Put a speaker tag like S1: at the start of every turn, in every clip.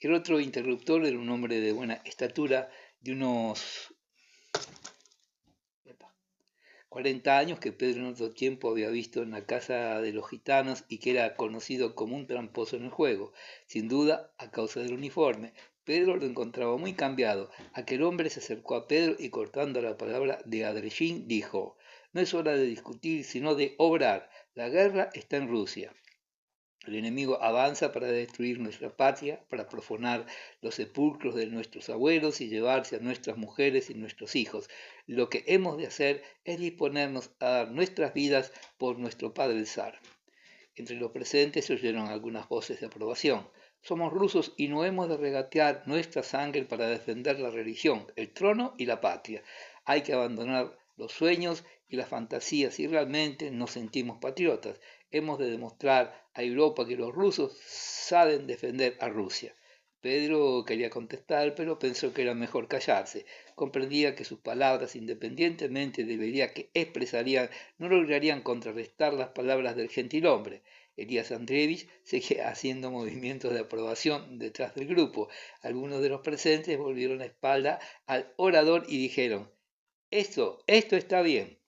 S1: El otro interruptor era un hombre de buena estatura, de unos 40 años, que Pedro en otro tiempo había visto en la casa de los gitanos y que era conocido como un tramposo en el juego, sin duda a causa del uniforme. Pedro lo encontraba muy cambiado. Aquel hombre se acercó a Pedro y, cortando la palabra de Adrellín, dijo: «No es hora de discutir, sino de obrar. La guerra está en Rusia. El enemigo avanza para destruir nuestra patria, para profanar los sepulcros de nuestros abuelos y llevarse a nuestras mujeres y nuestros hijos. Lo que hemos de hacer es disponernos a dar nuestras vidas por nuestro padre el zar». Entre los presentes se oyeron algunas voces de aprobación. «Somos rusos y no hemos de regatear nuestra sangre para defender la religión, el trono y la patria. Hay que abandonar los sueños y las fantasías si realmente nos sentimos patriotas. Hemos de demostrar a Europa que los rusos saben defender a Rusia». Pedro quería contestar, pero pensó que era mejor callarse. Comprendía que sus palabras, independientemente de la idea que expresarían, no lograrían contrarrestar las palabras del gentilhombre. Elías Andreevich seguía haciendo movimientos de aprobación detrás del grupo. Algunos de los presentes volvieron la espalda al orador y dijeron: esto está bien».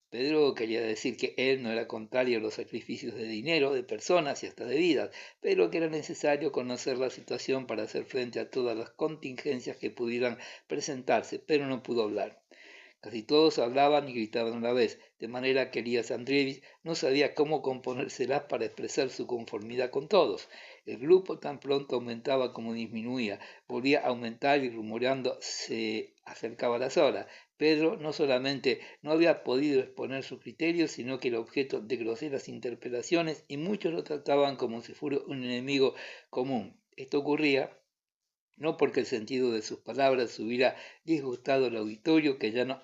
S1: Pedro quería decir que él no era contrario a los sacrificios de dinero, de personas y hasta de vidas, pero que era necesario conocer la situación para hacer frente a todas las contingencias que pudieran presentarse, pero no pudo hablar. Casi todos hablaban y gritaban a la vez, de manera que Elías Andreevich no sabía cómo componérselas para expresar su conformidad con todos. El grupo tan pronto aumentaba como disminuía, volvía a aumentar y, rumoreando, se acercaba las horas. Pedro no solamente no había podido exponer sus criterios, sino que era objeto de groseras interpelaciones y muchos lo trataban como si fuera un enemigo común. Esto ocurría no porque el sentido de sus palabras hubiera disgustado al auditorio, que ya no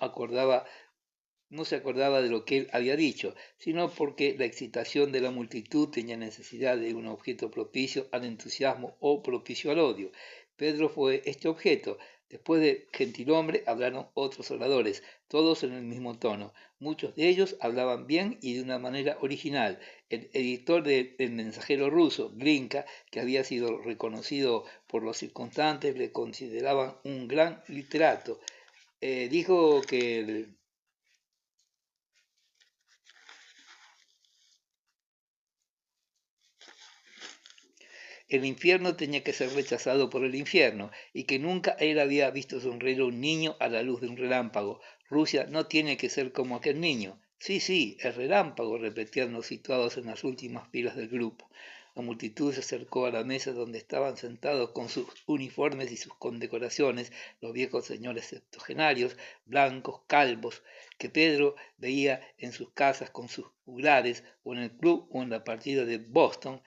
S1: se acordaba de lo que él había dicho, sino porque la excitación de la multitud tenía necesidad de un objeto propicio al entusiasmo o propicio al odio. Pedro fue este objeto. Después de gentilhombre hablaron otros oradores, todos en el mismo tono. Muchos de ellos hablaban bien y de una manera original. El editor del Mensajero ruso, Glinka, que había sido reconocido por los circunstantes, le consideraban un gran literato. Dijo que el infierno tenía que ser rechazado por el infierno y que nunca él había visto sonreír a un niño a la luz de un relámpago. Rusia no tiene que ser como aquel niño. Sí, sí, el relámpago, repetían los situados en las últimas filas del grupo. La multitud se acercó a la mesa donde estaban sentados con sus uniformes y sus condecoraciones los viejos señores septuagenarios, blancos, calvos, que Pedro veía en sus casas con sus juglares, o en el club o en la partida de Boston,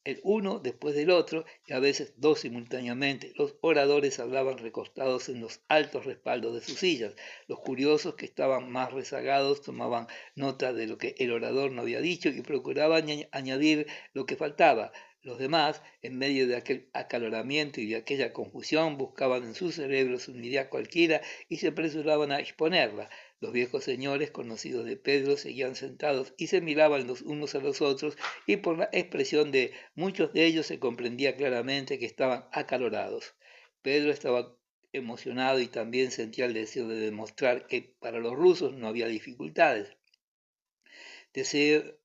S1: el uno después del otro, y a veces dos simultáneamente. Los oradores hablaban recostados en los altos respaldos de sus sillas. Los curiosos, que estaban más rezagados, tomaban nota de lo que el orador no había dicho y procuraban añadir lo que faltaba. Los demás, en medio de aquel acaloramiento y de aquella confusión, buscaban en sus cerebros una idea cualquiera y se apresuraban a exponerla. Los viejos señores, conocidos de Pedro, seguían sentados y se miraban los unos a los otros, y por la expresión de muchos de ellos se comprendía claramente que estaban acalorados. Pedro estaba emocionado y también sentía el deseo de demostrar que para los rusos no había dificultades. Deseo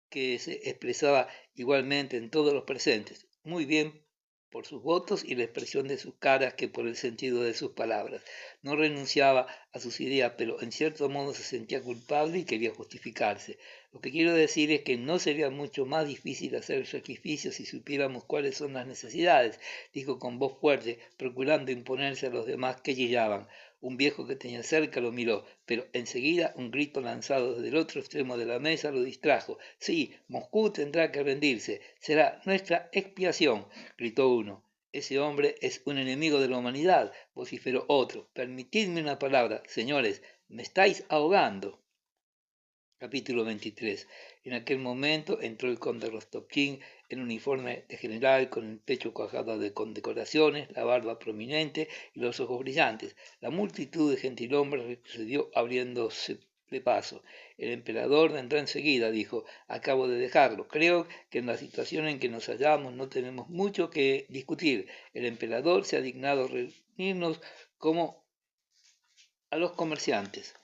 S1: que se expresaba igualmente en todos los presentes, muy bien por sus votos y la expresión de sus caras que por el sentido de sus palabras. No renunciaba a sus ideas, pero en cierto modo se sentía culpable y quería justificarse. Lo que quiero decir es que no sería mucho más difícil hacer sacrificios si supiéramos cuáles son las necesidades, dijo con voz fuerte, procurando imponerse a los demás que chillaban. Un viejo que tenía cerca lo miró, pero enseguida un grito lanzado desde el otro extremo de la mesa lo distrajo. «Sí, Moscú tendrá que rendirse. Será nuestra expiación», gritó uno. «Ese hombre es un enemigo de la humanidad», vociferó otro. «Permitidme una palabra, señores, me estáis ahogando». Capítulo 23. En aquel momento entró el conde Rostopchín en uniforme de general, con el pecho cuajado de condecoraciones, la barba prominente y los ojos brillantes. La multitud de gentilhombres retrocedió abriéndose de paso. El emperador vendrá enseguida, dijo. Acabo de dejarlo. Creo que en la situación en que nos hallamos no tenemos mucho que discutir. El emperador se ha dignado reunirnos como a los comerciantes.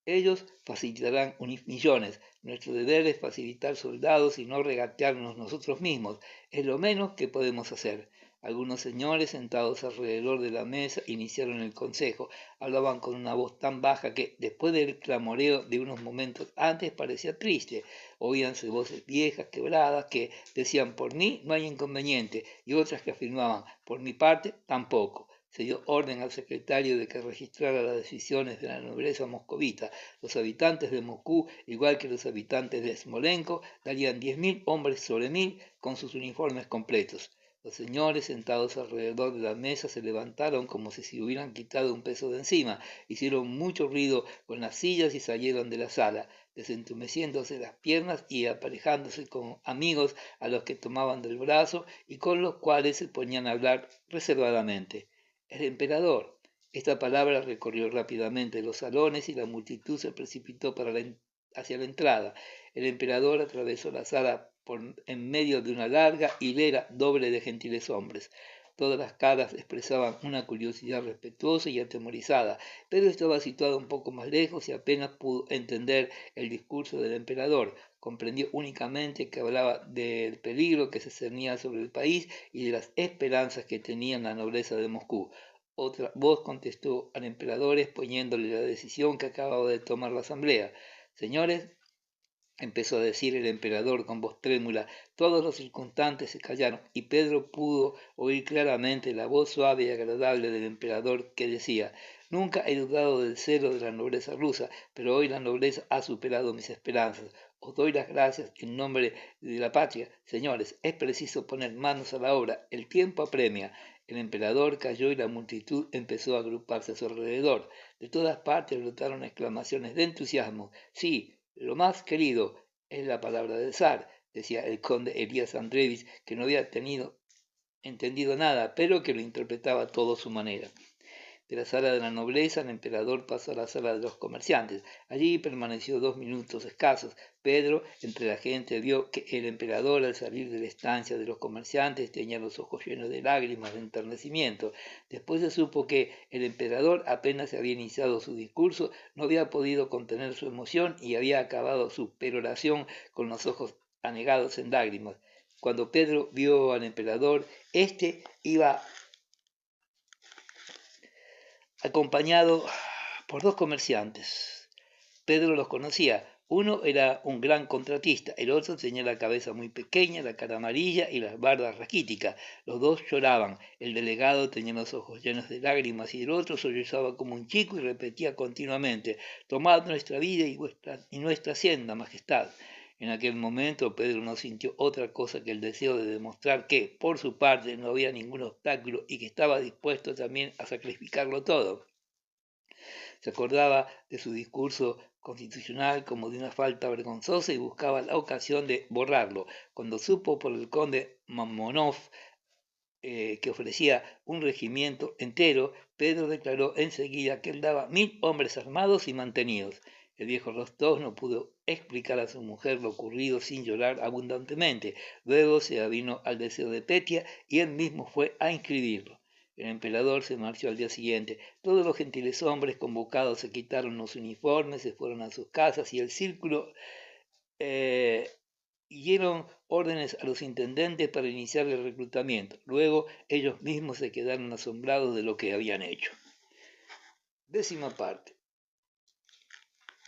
S1: Ellos facilitarán millones. Nuestro deber es facilitar soldados y no regatearnos nosotros mismos. Es lo menos que podemos hacer. Algunos señores sentados alrededor de la mesa iniciaron el consejo. Hablaban con una voz tan baja que, después del clamoreo de unos momentos antes, parecía triste. Oíanse voces viejas, quebradas, que decían por mí no hay inconveniente, y otras que afirmaban por mi parte tampoco. Se dio orden al secretario de que registrara las decisiones de la nobleza moscovita. Los habitantes de Moscú, igual que los habitantes de Smolensk, darían 10.000 hombres sobre 1.000 con sus uniformes completos. Los señores sentados alrededor de la mesa se levantaron como si se hubieran quitado un peso de encima, hicieron mucho ruido con las sillas y salieron de la sala, desentumeciéndose las piernas y aparejándose con amigos a los que tomaban del brazo y con los cuales se ponían a hablar reservadamente. El emperador. Esta palabra recorrió rápidamente los salones y la multitud se precipitó hacia la entrada. El emperador atravesó la sala en medio de una larga hilera doble de gentiles hombres. Todas las caras expresaban una curiosidad respetuosa y atemorizada, pero estaba situado un poco más lejos y apenas pudo entender el discurso del emperador. Comprendió únicamente que hablaba del peligro que se cernía sobre el país y de las esperanzas que tenía la nobleza de Moscú. Otra voz contestó al emperador exponiéndole la decisión que acababa de tomar la asamblea. Señores, empezó a decir el emperador con voz trémula. Todos los circunstantes se callaron y Pedro pudo oír claramente la voz suave y agradable del emperador que decía: nunca he dudado del celo de la nobleza rusa, pero hoy la nobleza ha superado mis esperanzas. Os doy las gracias en nombre de la patria. Señores, es preciso poner manos a la obra. El tiempo apremia. El emperador calló y la multitud empezó a agruparse a su alrededor. De todas partes brotaron exclamaciones de entusiasmo. Sí, lo más querido es la palabra del zar, decía el conde Elías Andrevich, que no había entendido nada, pero que lo interpretaba todo a su manera. De la sala de la nobleza, el emperador pasó a la sala de los comerciantes. Allí permaneció 2 minutos escasos. Pedro, entre la gente, vio que el emperador, al salir de la estancia de los comerciantes, tenía los ojos llenos de lágrimas de enternecimiento. Después se supo que el emperador apenas había iniciado su discurso, no había podido contener su emoción y había acabado su peroración con los ojos anegados en lágrimas. Cuando Pedro vio al emperador, éste iba acompañado por 2 comerciantes. Pedro los conocía. Uno era un gran contratista, el otro tenía la cabeza muy pequeña, la cara amarilla y las barbas raquíticas. Los dos lloraban. El delegado tenía los ojos llenos de lágrimas y el otro sollozaba como un chico y repetía continuamente: tomad nuestra vida y nuestra hacienda, majestad. En aquel momento Pedro no sintió otra cosa que el deseo de demostrar que, por su parte, no había ningún obstáculo y que estaba dispuesto también a sacrificarlo todo. Se acordaba de su discurso constitucional como de una falta vergonzosa y buscaba la ocasión de borrarlo. Cuando supo por el conde Mamonov que ofrecía un regimiento entero, Pedro declaró enseguida que él daba 1.000 hombres armados y mantenidos. El viejo Rostov no pudo explicar a su mujer lo ocurrido sin llorar abundantemente. Luego se avino al deseo de Petia y él mismo fue a inscribirlo. El emperador se marchó al día siguiente. Todos los gentiles hombres convocados se quitaron los uniformes, se fueron a sus casas y el círculo y dieron órdenes a los intendentes para iniciar el reclutamiento. Luego ellos mismos se quedaron asombrados de lo que habían hecho. 10ª parte.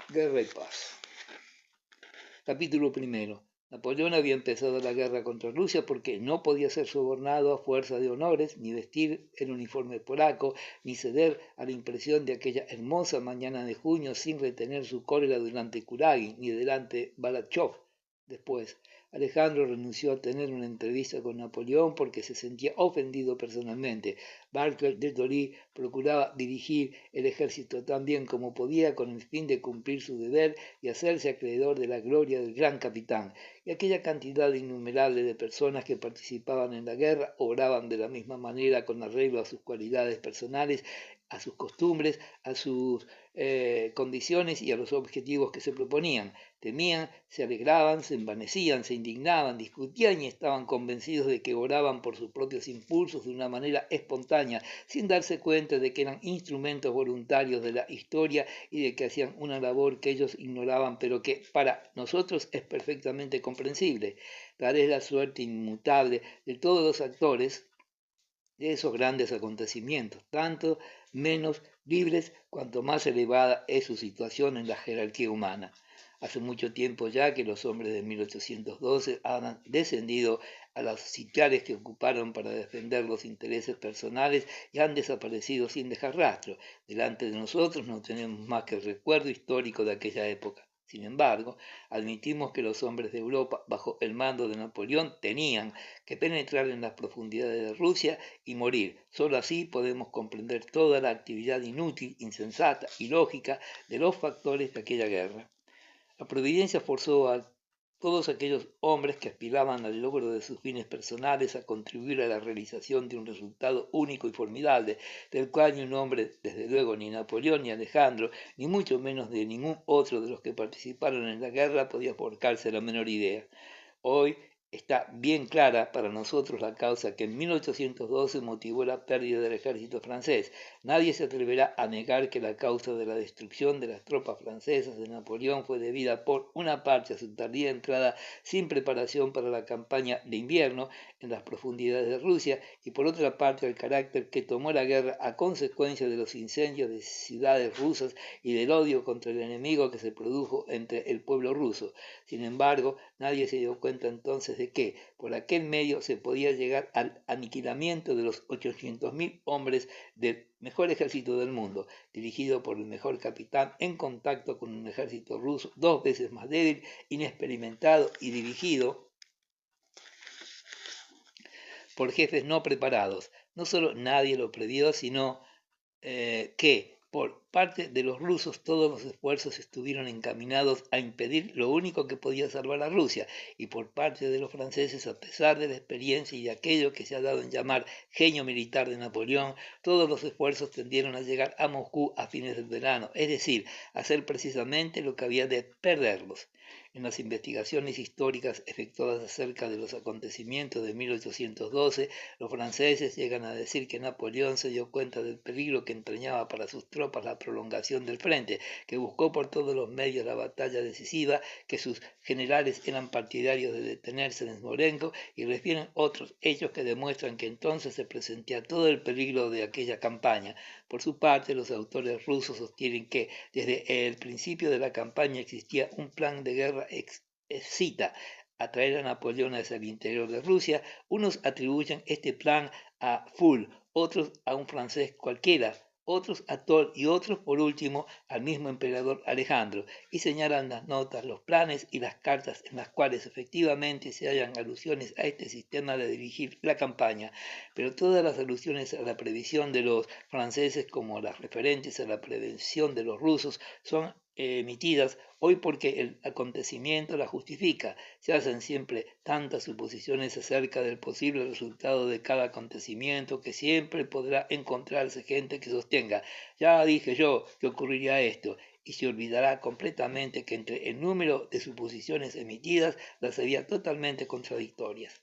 S1: Guerra y paz. Capítulo 1. Napoleón había empezado la guerra contra Rusia porque no podía ser sobornado a fuerza de honores, ni vestir el uniforme polaco, ni ceder a la impresión de aquella hermosa mañana de junio sin retener su cólera delante Kuragin, ni delante Balachov. Después, Alejandro renunció a tener una entrevista con Napoleón porque se sentía ofendido personalmente. Barclay de Tolly procuraba dirigir el ejército tan bien como podía con el fin de cumplir su deber y hacerse acreedor de la gloria del gran capitán. Y aquella cantidad innumerable de personas que participaban en la guerra obraban de la misma manera con arreglo a sus cualidades personales, a sus costumbres, a sus condiciones y a los objetivos que se proponían. Temían, se alegraban, se envanecían, se indignaban, discutían y estaban convencidos de que oraban por sus propios impulsos de una manera espontánea, sin darse cuenta de que eran instrumentos voluntarios de la historia y de que hacían una labor que ellos ignoraban, pero que para nosotros es perfectamente comprensible. Tal es la suerte inmutable de todos los actores de esos grandes acontecimientos, tanto menos libres cuanto más elevada es su situación en la jerarquía humana. Hace mucho tiempo ya que los hombres de 1812 han descendido a los sitiales que ocuparon para defender los intereses personales y han desaparecido sin dejar rastro. Delante de nosotros no tenemos más que el recuerdo histórico de aquella época. Sin embargo, admitimos que los hombres de Europa, bajo el mando de Napoleón, tenían que penetrar en las profundidades de Rusia y morir. Solo así podemos comprender toda la actividad inútil, insensata y lógica de los factores de aquella guerra. La providencia forzó a todos aquellos hombres que aspiraban al logro de sus fines personales a contribuir a la realización de un resultado único y formidable, del cual ni un hombre, desde luego ni Napoleón ni Alejandro, ni mucho menos de ningún otro de los que participaron en la guerra podía forjarse la menor idea. Hoy está bien clara para nosotros la causa que en 1812 motivó la pérdida del ejército francés. Nadie se atreverá a negar que la causa de la destrucción de las tropas francesas de Napoleón fue debida por una parte a su tardía entrada sin preparación para la campaña de invierno en las profundidades de Rusia y por otra parte al carácter que tomó la guerra a consecuencia de los incendios de ciudades rusas y del odio contra el enemigo que se produjo entre el pueblo ruso. Sin embargo, nadie se dio cuenta entonces de que por aquel medio se podía llegar al aniquilamiento de los 800.000 hombres del mejor ejército del mundo, dirigido por el mejor capitán en contacto con un ejército ruso 2 veces más débil, inexperimentado y dirigido por jefes no preparados. No solo nadie lo previó, sino que por parte de los rusos todos los esfuerzos estuvieron encaminados a impedir lo único que podía salvar a Rusia, y por parte de los franceses, a pesar de la experiencia y de aquello que se ha dado en llamar genio militar de Napoleón, todos los esfuerzos tendieron a llegar a Moscú a fines del verano, es decir, a hacer precisamente lo que había de perderlos. En las investigaciones históricas efectuadas acerca de los acontecimientos de 1812, los franceses llegan a decir que Napoleón se dio cuenta del peligro que entrañaba para sus tropas la prolongación del frente, que buscó por todos los medios la batalla decisiva, que sus generales eran partidarios de detenerse en Smolensk y refieren otros hechos que demuestran que entonces se presentía todo el peligro de aquella campaña. Por su parte, los autores rusos sostienen que desde el principio de la campaña existía un plan de guerra excita atraer a Napoleón hacia el interior de Rusia. Unos atribuyen este plan a Full, otros a un francés cualquiera, otros a Toll y otros, por último, al mismo emperador Alejandro, y señalan las notas, los planes y las cartas en las cuales efectivamente se hallan alusiones a este sistema de dirigir la campaña, pero todas las alusiones a la previsión de los franceses como las referentes a la prevención de los rusos son emitidas hoy porque el acontecimiento la justifica. Se hacen siempre tantas suposiciones acerca del posible resultado de cada acontecimiento que siempre podrá encontrarse gente que sostenga, ya dije yo que ocurriría esto, y se olvidará completamente que entre el número de suposiciones emitidas las había totalmente contradictorias.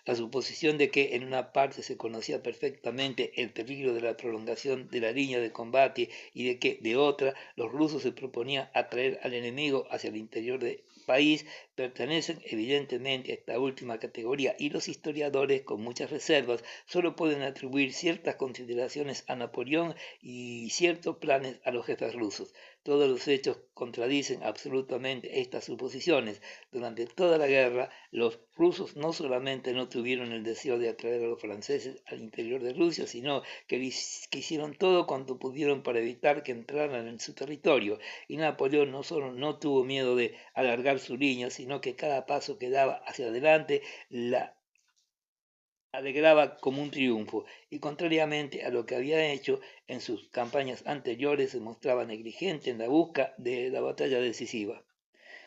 S1: La suposición de que en una parte se conocía perfectamente el peligro de la prolongación de la línea de combate y de que de otra los rusos se proponían atraer al enemigo hacia el interior del país pertenecen evidentemente a esta última categoría y los historiadores, con muchas reservas, solo pueden atribuir ciertas consideraciones a Napoleón y ciertos planes a los jefes rusos. Todos los hechos contradicen absolutamente estas suposiciones. Durante toda la guerra, los rusos no solamente no tuvieron el deseo de atraer a los franceses al interior de Rusia, sino que hicieron todo cuanto pudieron para evitar que entraran en su territorio. Y Napoleón no solo no tuvo miedo de alargar su línea, sino que cada paso que daba hacia adelante la alegraba como un triunfo, y contrariamente a lo que había hecho en sus campañas anteriores, se mostraba negligente en la busca de la batalla decisiva.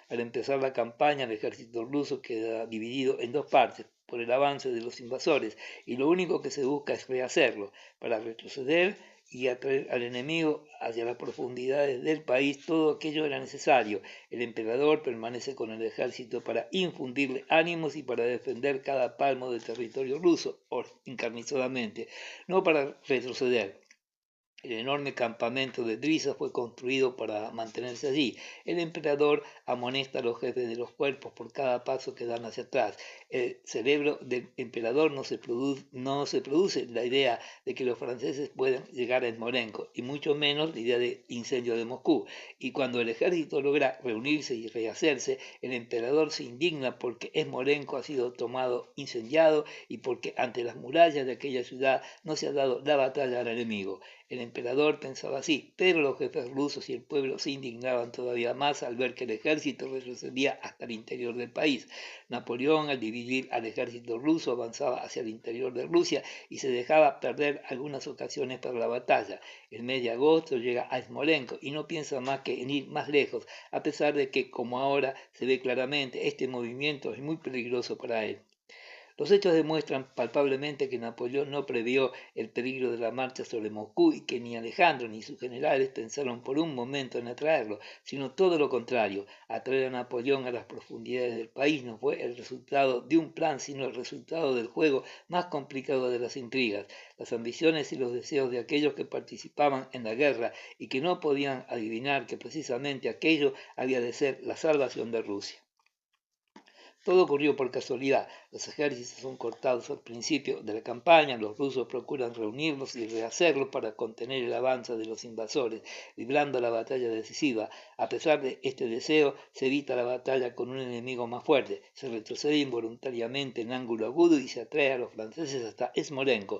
S1: Al empezar la campaña, el ejército ruso queda dividido en dos partes por el avance de los invasores, y lo único que se busca es rehacerlo, para retroceder y atraer al enemigo hacia las profundidades del país. Todo aquello era necesario. El emperador permanece con el ejército para infundirle ánimos y para defender cada palmo del territorio ruso encarnizadamente, no para retroceder. El enorme campamento de Drisa fue construido para mantenerse allí. El emperador amonesta a los jefes de los cuerpos por cada paso que dan hacia atrás. El cerebro del emperador no se produce la idea de que los franceses puedan llegar a Smolensk, y mucho menos la idea de incendio de Moscú. Y cuando el ejército logra reunirse y rehacerse, el emperador se indigna porque Smolensk ha sido tomado, incendiado, y porque ante las murallas de aquella ciudad no se ha dado la batalla al enemigo. El emperador pensaba así, pero los jefes rusos y el pueblo se indignaban todavía más al ver que el ejército retrocedía hasta el interior del país. Napoleón, al dividir al ejército ruso, avanzaba hacia el interior de Rusia y se dejaba perder algunas ocasiones para la batalla. El mes de agosto llega a Smolensk y no piensa más que en ir más lejos, a pesar de que, como ahora se ve claramente, este movimiento es muy peligroso para él. Los hechos demuestran palpablemente que Napoleón no previó el peligro de la marcha sobre Moscú y que ni Alejandro ni sus generales pensaron por un momento en atraerlo, sino todo lo contrario. Atraer a Napoleón a las profundidades del país no fue el resultado de un plan, sino el resultado del juego más complicado de las intrigas, las ambiciones y los deseos de aquellos que participaban en la guerra y que no podían adivinar que precisamente aquello había de ser la salvación de Rusia. Todo ocurrió por casualidad. Los ejércitos son cortados al principio de la campaña, los rusos procuran reunirlos y rehacerlos para contener el avance de los invasores, librando la batalla decisiva. A pesar de este deseo, se evita la batalla con un enemigo más fuerte, se retrocede involuntariamente en ángulo agudo y se atrae a los franceses hasta Smolensk.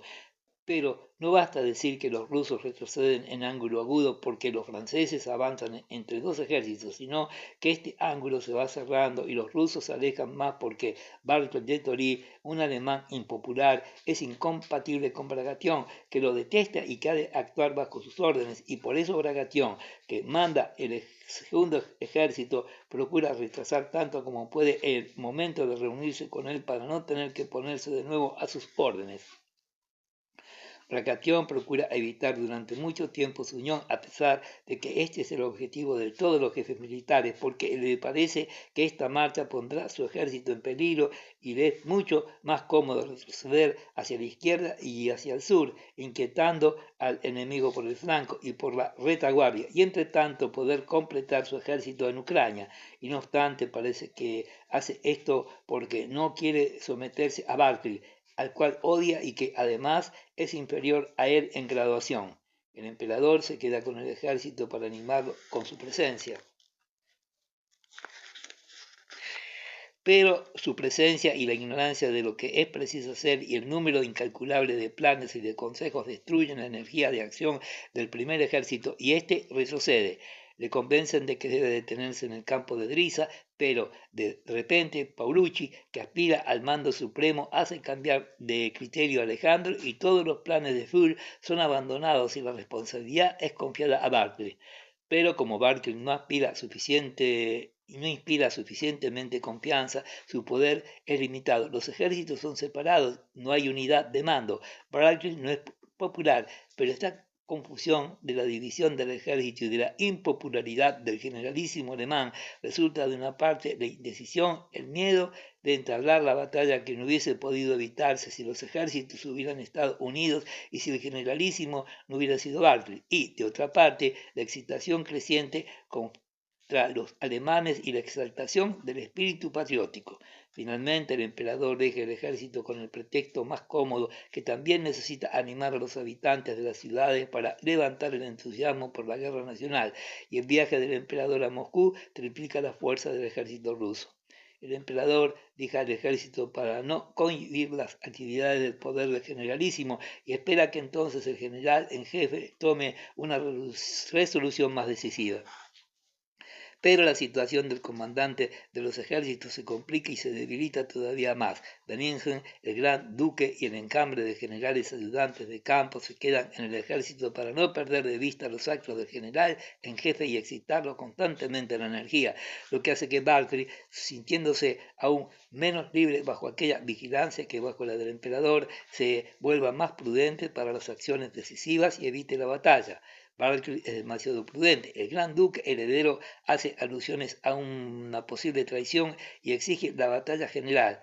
S1: Pero no basta decir que los rusos retroceden en ángulo agudo porque los franceses avanzan entre dos ejércitos, sino que este ángulo se va cerrando y los rusos se alejan más porque Barclay de Tolly, un alemán impopular, es incompatible con Bagration, que lo detesta y que ha de actuar bajo sus órdenes, y por eso Bagration, que manda el segundo ejército, procura retrasar tanto como puede el momento de reunirse con él para no tener que ponerse de nuevo a sus órdenes. Bagration procura evitar durante mucho tiempo su unión, a pesar de que este es el objetivo de todos los jefes militares, porque le parece que esta marcha pondrá su ejército en peligro y le es mucho más cómodo retroceder hacia la izquierda y hacia el sur, inquietando al enemigo por el flanco y por la retaguardia, y entre tanto poder completar su ejército en Ucrania. Y no obstante, parece que hace esto porque no quiere someterse a Barclay, al cual odia y que además es inferior a él en graduación. El emperador se queda con el ejército para animarlo con su presencia. Pero su presencia y la ignorancia de lo que es preciso hacer y el número incalculable de planes y de consejos destruyen la energía de acción del primer ejército y éste retrocede. Le convencen de que debe detenerse en el campo de Drisa, pero de repente Paulucci, que aspira al mando supremo, hace cambiar de criterio a Alejandro y todos los planes de Fuhl son abandonados y la responsabilidad es confiada a Barclay. Pero como Barclay no inspira suficientemente confianza, su poder es limitado. Los ejércitos son separados, no hay unidad de mando. Barclay no es popular, pero esta confusión de la división del ejército y de la impopularidad del generalísimo alemán resulta de una parte la indecisión, el miedo de entablar la batalla que no hubiese podido evitarse si los ejércitos hubieran estado unidos y si el generalísimo no hubiera sido Barclay, y de otra parte la excitación creciente contra los alemanes y la exaltación del espíritu patriótico. Finalmente, el emperador deja el ejército con el pretexto más cómodo, que también necesita animar a los habitantes de las ciudades para levantar el entusiasmo por la guerra nacional, y el viaje del emperador a Moscú triplica la fuerza del ejército ruso. El emperador deja al ejército para no cohibir las actividades del poder del generalísimo y espera que entonces el general en jefe tome una resolución más decisiva. Pero la situación del comandante de los ejércitos se complica y se debilita todavía más. Benningen, el gran duque y el encambre de generales ayudantes de campo se quedan en el ejército para no perder de vista los actos del general en jefe y excitarlo constantemente en la energía, lo que hace que Barclay, sintiéndose aún menos libre bajo aquella vigilancia que bajo la del emperador, se vuelva más prudente para las acciones decisivas y evite la batalla. Barclay es demasiado prudente. El gran duque heredero hace alusiones a una posible traición y exige la batalla general.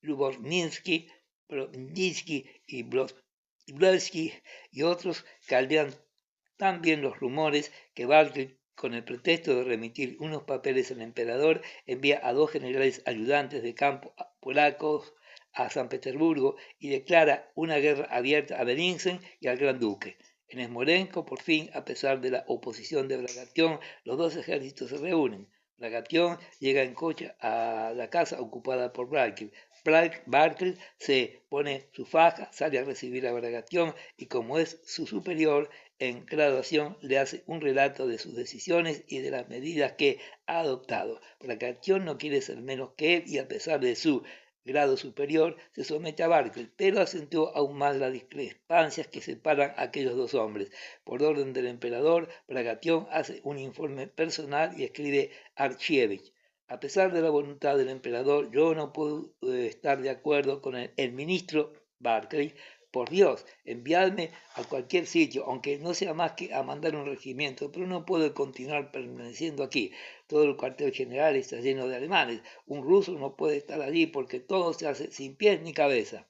S1: Lubomninsky, Broninsky y Blonsky y otros caldean también los rumores que Barclay, con el pretexto de remitir unos papeles al emperador, envía a dos generales ayudantes de campo polacos a San Petersburgo y declara una guerra abierta a Benningen y al Gran Duque. En Smolensk, por fin, a pesar de la oposición de Bagration, los dos ejércitos se reúnen. Bagration llega en coche a la casa ocupada por Barclay. Barclay se pone su faja, sale a recibir a Bagration y como es su superior en graduación, le hace un relato de sus decisiones y de las medidas que ha adoptado. Bagration no quiere ser menos que él y a pesar de su grado superior, se somete a Barclay, pero acentuó aún más las discrepancias que separan a aquellos dos hombres. Por orden del emperador, Bagration hace un informe personal y escribe Archievich. A pesar de la voluntad del emperador, yo no puedo estar de acuerdo con el ministro Barclay. Por Dios, enviadme a cualquier sitio, aunque no sea más que a mandar un regimiento, pero no puedo continuar permaneciendo aquí. Todo el cuartel general está lleno de alemanes. Un ruso no puede estar allí porque todo se hace sin pies ni cabeza.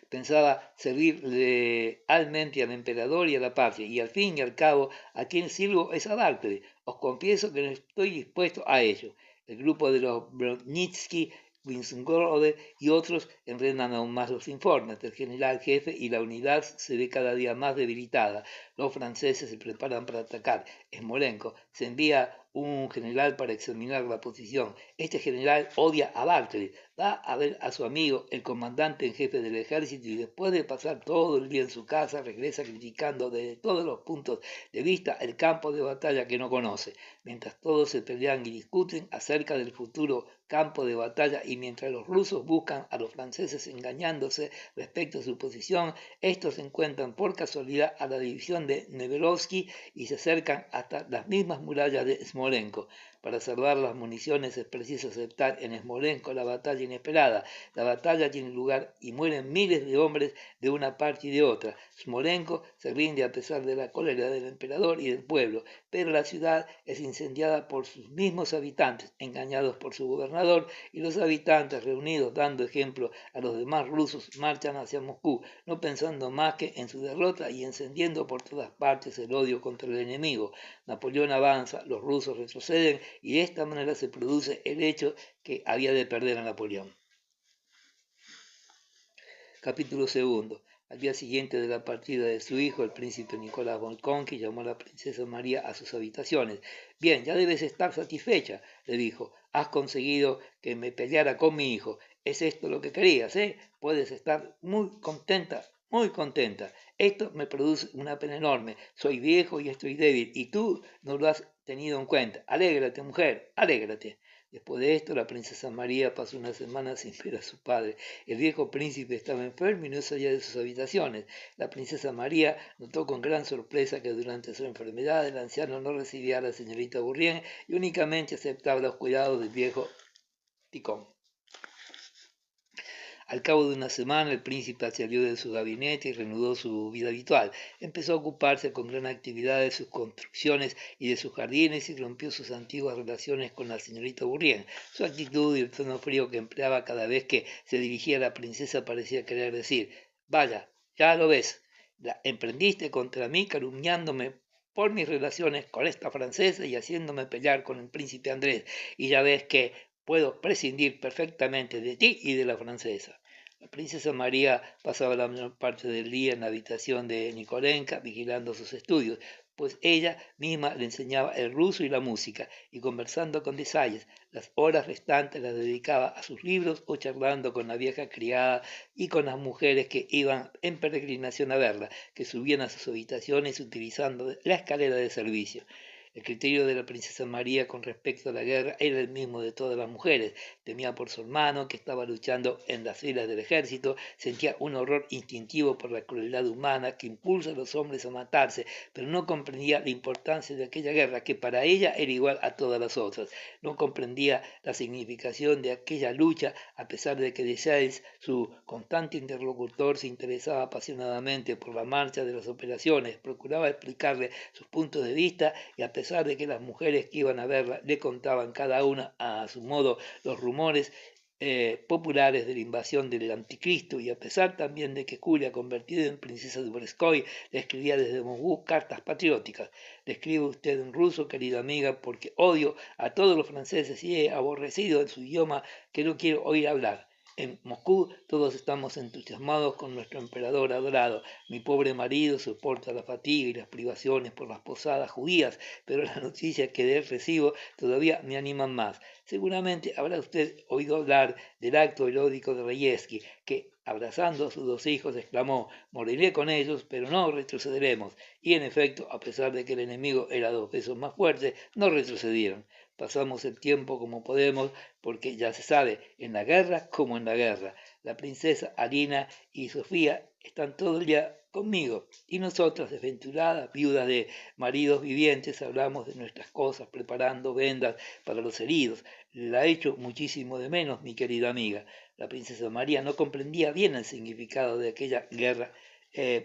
S1: Pensaba servir lealmente al emperador y a la patria, y al fin y al cabo, a quien sirvo es a Barclay. Os confieso que no estoy dispuesto a ello. El grupo de los Broninsky, Wiesengrode y otros enredan aún más los informes del general jefe y la unidad se ve cada día más debilitada. Los franceses se preparan para atacar. Smolensk se envía un general para examinar la posición. Este general odia a Barclay, va a ver a su amigo, el comandante en jefe del ejército, y después de pasar todo el día en su casa, regresa criticando desde todos los puntos de vista el campo de batalla que no conoce. Mientras todos se pelean y discuten acerca del futuro campo de batalla y mientras los rusos buscan a los franceses engañándose respecto a su posición, estos encuentran por casualidad a la división de Neverovsky y se acercan hasta las mismas murallas de Smolensk. Para salvar las municiones es preciso aceptar en Smolensk la batalla inesperada. La batalla tiene lugar y mueren miles de hombres de una parte y de otra. Smolensk se rinde a pesar de la cólera del emperador y del pueblo, pero la ciudad es incendiada por sus mismos habitantes, engañados por su gobernador, y los habitantes, reunidos dando ejemplo a los demás rusos, marchan hacia Moscú, no pensando más que en su derrota y encendiendo por todas partes el odio contra el enemigo. Napoleón avanza, los rusos retroceden y de esta manera se produce el hecho que había de perder a Napoleón. Capítulo segundo. Al día siguiente de la partida de su hijo, el príncipe Nicolás Volkonski llamó a la princesa María a sus habitaciones. Bien, ya debes estar satisfecha, le dijo. Has conseguido que me peleara con mi hijo. ¿Es esto lo que querías, Puedes estar muy contenta, muy contenta. Esto me produce una pena enorme. Soy viejo y estoy débil, y tú no lo has tenido en cuenta. Alégrate, mujer, alégrate. Después de esto, la princesa María pasó una semana sin ver a su padre. El viejo príncipe estaba enfermo y no salía de sus habitaciones. La princesa María notó con gran sorpresa que durante su enfermedad el anciano no recibía a la señorita Bourrienne y únicamente aceptaba los cuidados del viejo Ticón. Al cabo de una semana el príncipe salió de su gabinete y reanudó su vida habitual. Empezó a ocuparse con gran actividad de sus construcciones y de sus jardines y rompió sus antiguas relaciones con la señorita Bourrienne. Su actitud y el tono frío que empleaba cada vez que se dirigía a la princesa parecía querer decir: «Vaya, ya lo ves, la emprendiste contra mí calumniándome por mis relaciones con esta francesa y haciéndome pelear con el príncipe Andrés, y ya ves que puedo prescindir perfectamente de ti y de la francesa». La princesa María pasaba la mayor parte del día en la habitación de Nikolenka vigilando sus estudios, pues ella misma le enseñaba el ruso y la música, y conversando con Desalles. Las horas restantes las dedicaba a sus libros o charlando con la vieja criada y con las mujeres que iban en peregrinación a verla, que subían a sus habitaciones utilizando la escalera de servicio. El criterio de la princesa María con respecto a la guerra era el mismo de todas las mujeres. Temía por su hermano, que estaba luchando en las filas del ejército, sentía un horror instintivo por la crueldad humana que impulsa a los hombres a matarse, pero no comprendía la importancia de aquella guerra, que para ella era igual a todas las otras. No comprendía la significación de aquella lucha, a pesar de que Dessalles, su constante interlocutor, se interesaba apasionadamente por la marcha de las operaciones, procuraba explicarle sus puntos de vista, y a pesar de que las mujeres que iban a verla le contaban cada una a su modo los rumores populares de la invasión del anticristo, y a pesar también de que Julia, convertida en princesa de Borskoy, le escribía desde Moscú cartas patrióticas. Le escribe usted en ruso, querida amiga, porque odio a todos los franceses y he aborrecido en su idioma que no quiero oír hablar. En Moscú todos estamos entusiasmados con nuestro emperador adorado. Mi pobre marido soporta la fatiga y las privaciones por las posadas judías, pero las noticias que de él recibo todavía me animan más. Seguramente habrá usted oído hablar del acto heroico de Rayeski, que, abrazando a sus dos hijos, exclamó: moriré con ellos, pero no retrocederemos. Y en efecto, a pesar de que el enemigo era 2 veces más fuerte, no retrocedieron. Pasamos el tiempo como podemos, porque ya se sabe, en la guerra como en la guerra. La princesa Alina y Sofía están todo el día conmigo, y nosotras, desventuradas, viudas de maridos vivientes, hablamos de nuestras cosas, preparando vendas para los heridos. La echo muchísimo de menos, mi querida amiga. La princesa María no comprendía bien el significado de aquella guerra,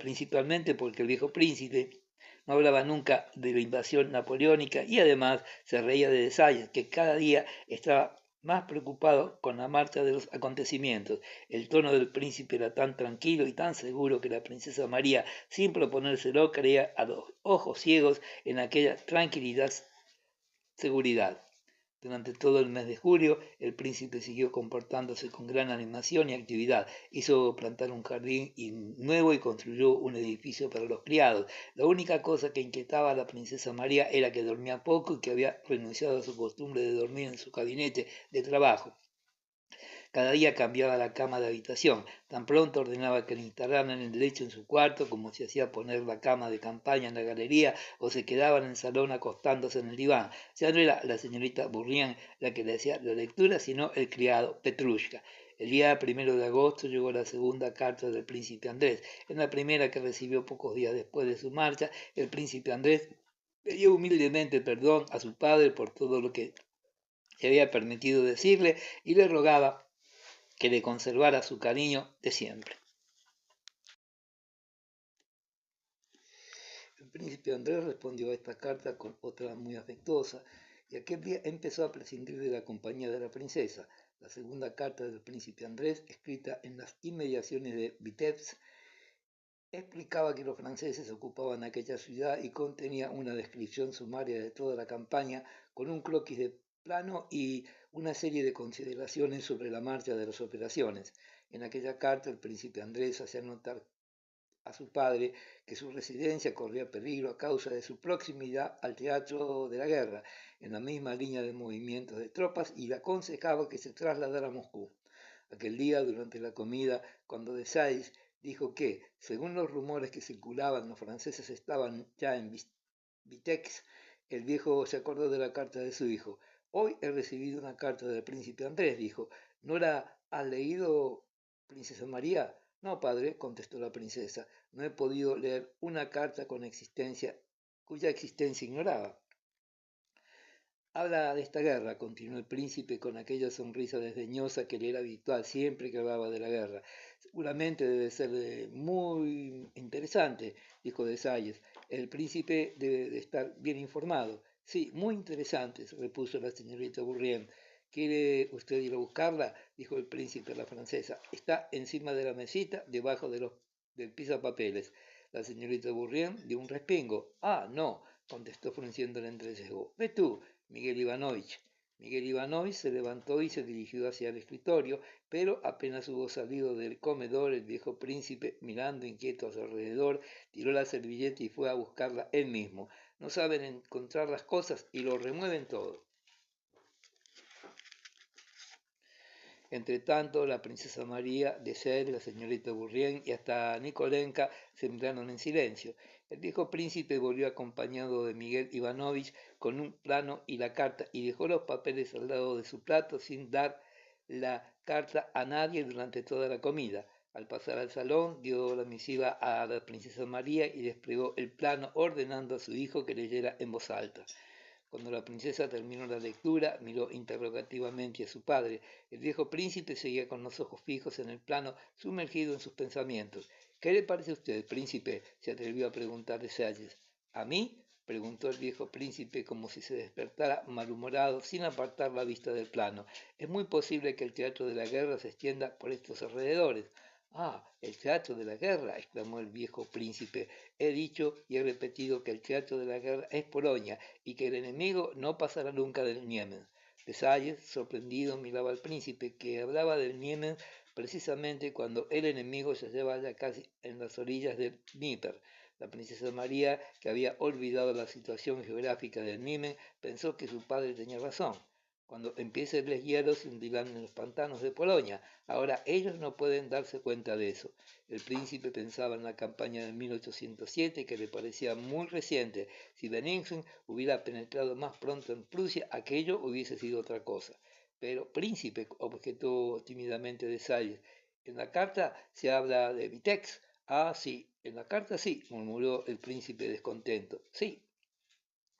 S1: principalmente porque el viejo príncipe no hablaba nunca de la invasión napoleónica y además se reía de Dessalles, que cada día estaba más preocupado con la marcha de los acontecimientos. El tono del príncipe era tan tranquilo y tan seguro que la princesa María, sin proponérselo, creía a los ojos ciegos en aquella tranquilidad, seguridad. Durante todo el mes de julio, el príncipe siguió comportándose con gran animación y actividad. Hizo plantar un jardín nuevo y construyó un edificio para los criados. La única cosa que inquietaba a la princesa María era que dormía poco y que había renunciado a su costumbre de dormir en su gabinete de trabajo. Cada día cambiaba la cama de habitación. Tan pronto ordenaba que le instalaran el lecho en su cuarto, como se hacía poner la cama de campaña en la galería, o se quedaban en el salón acostándose en el diván. Ya no era la señorita Bourrienne la que le hacía la lectura, sino el criado Petrushka. El día 1 de agosto llegó la segunda carta del príncipe Andrés. En la primera, que recibió pocos días después de su marcha, el príncipe Andrés pidió humildemente perdón a su padre por todo lo que se había permitido decirle y le rogaba que le conservara su cariño de siempre. El príncipe Andrés respondió a esta carta con otra muy afectuosa, y aquel día empezó a prescindir de la compañía de la princesa. La segunda carta del príncipe Andrés, escrita en las inmediaciones de Vitebsk, explicaba que los franceses ocupaban aquella ciudad y contenía una descripción sumaria de toda la campaña, con un croquis de plano y una serie de consideraciones sobre la marcha de las operaciones. En aquella carta el príncipe Andrés hacía notar a su padre que su residencia corría peligro a causa de su proximidad al teatro de la guerra, en la misma línea de movimientos de tropas, y le aconsejaba que se trasladara a Moscú. Aquel día, durante la comida, cuando Dessalles dijo que, según los rumores que circulaban, los franceses estaban ya en Vitex, el viejo se acordó de la carta de su hijo. Hoy he recibido una carta del príncipe Andrés, dijo. ¿No la has leído, princesa María? No, padre, contestó la princesa. No he podido leer una carta cuya existencia ignoraba. Habla de esta guerra, continuó el príncipe con aquella sonrisa desdeñosa que le era habitual siempre que hablaba de la guerra. Seguramente debe ser muy interesante, dijo Dessalles. El príncipe debe de estar bien informado. Sí, muy interesante, repuso la señorita Bourrienne. ¿Quiere usted ir a buscarla? Dijo el príncipe a la francesa. Está encima de la mesita, debajo del pisapapeles. La señorita Bourrienne dio un respingo. Ah, no, contestó frunciendo el entrecejo. Ve tú, Miguel Ivanovich. Miguel Ivanovich se levantó y se dirigió hacia el escritorio, pero apenas hubo salido del comedor, el viejo príncipe, mirando inquieto a su alrededor, tiró la servilleta y fue a buscarla él mismo. No saben encontrar las cosas y lo remueven todo. Entre tanto, la princesa María, de Ser, la señorita Bourrien y hasta Nikolenka se miraron en silencio. El viejo príncipe volvió acompañado de Miguel Ivanovich con un plano y la carta y dejó los papeles al lado de su plato sin dar la carta a nadie durante toda la comida. Al pasar al salón, dio la misiva a la princesa María y desplegó el plano ordenando a su hijo que leyera en voz alta. Cuando la princesa terminó la lectura, miró interrogativamente a su padre. El viejo príncipe seguía con los ojos fijos en el plano, sumergido en sus pensamientos. ¿Qué le parece a usted, príncipe? Se atrevió a preguntar Dessalles. ¿A mí? Preguntó el viejo príncipe como si se despertara malhumorado sin apartar la vista del plano. Es muy posible que el teatro de la guerra se extienda por estos alrededores. Ah, el teatro de la guerra, exclamó el viejo príncipe. He dicho y he repetido que el teatro de la guerra es Polonia y que el enemigo no pasará nunca del Niemen. Dessalles, sorprendido, miraba al príncipe, que hablaba del Niemen precisamente cuando el enemigo se hallaba ya casi en las orillas del Dnieper. La princesa María, que había olvidado la situación geográfica del Niemen, pensó que su padre tenía razón. Cuando empiece el deshielo se hundirán en los pantanos de Polonia. Ahora ellos no pueden darse cuenta de eso. El príncipe pensaba en la campaña de 1807, que le parecía muy reciente. Si Bennigsen hubiera penetrado más pronto en Prusia, aquello hubiese sido otra cosa. Pero, príncipe, objetó tímidamente Dessalles, en la carta se habla de Vitex. Ah, sí, en la carta sí, murmuró el príncipe descontento. Sí.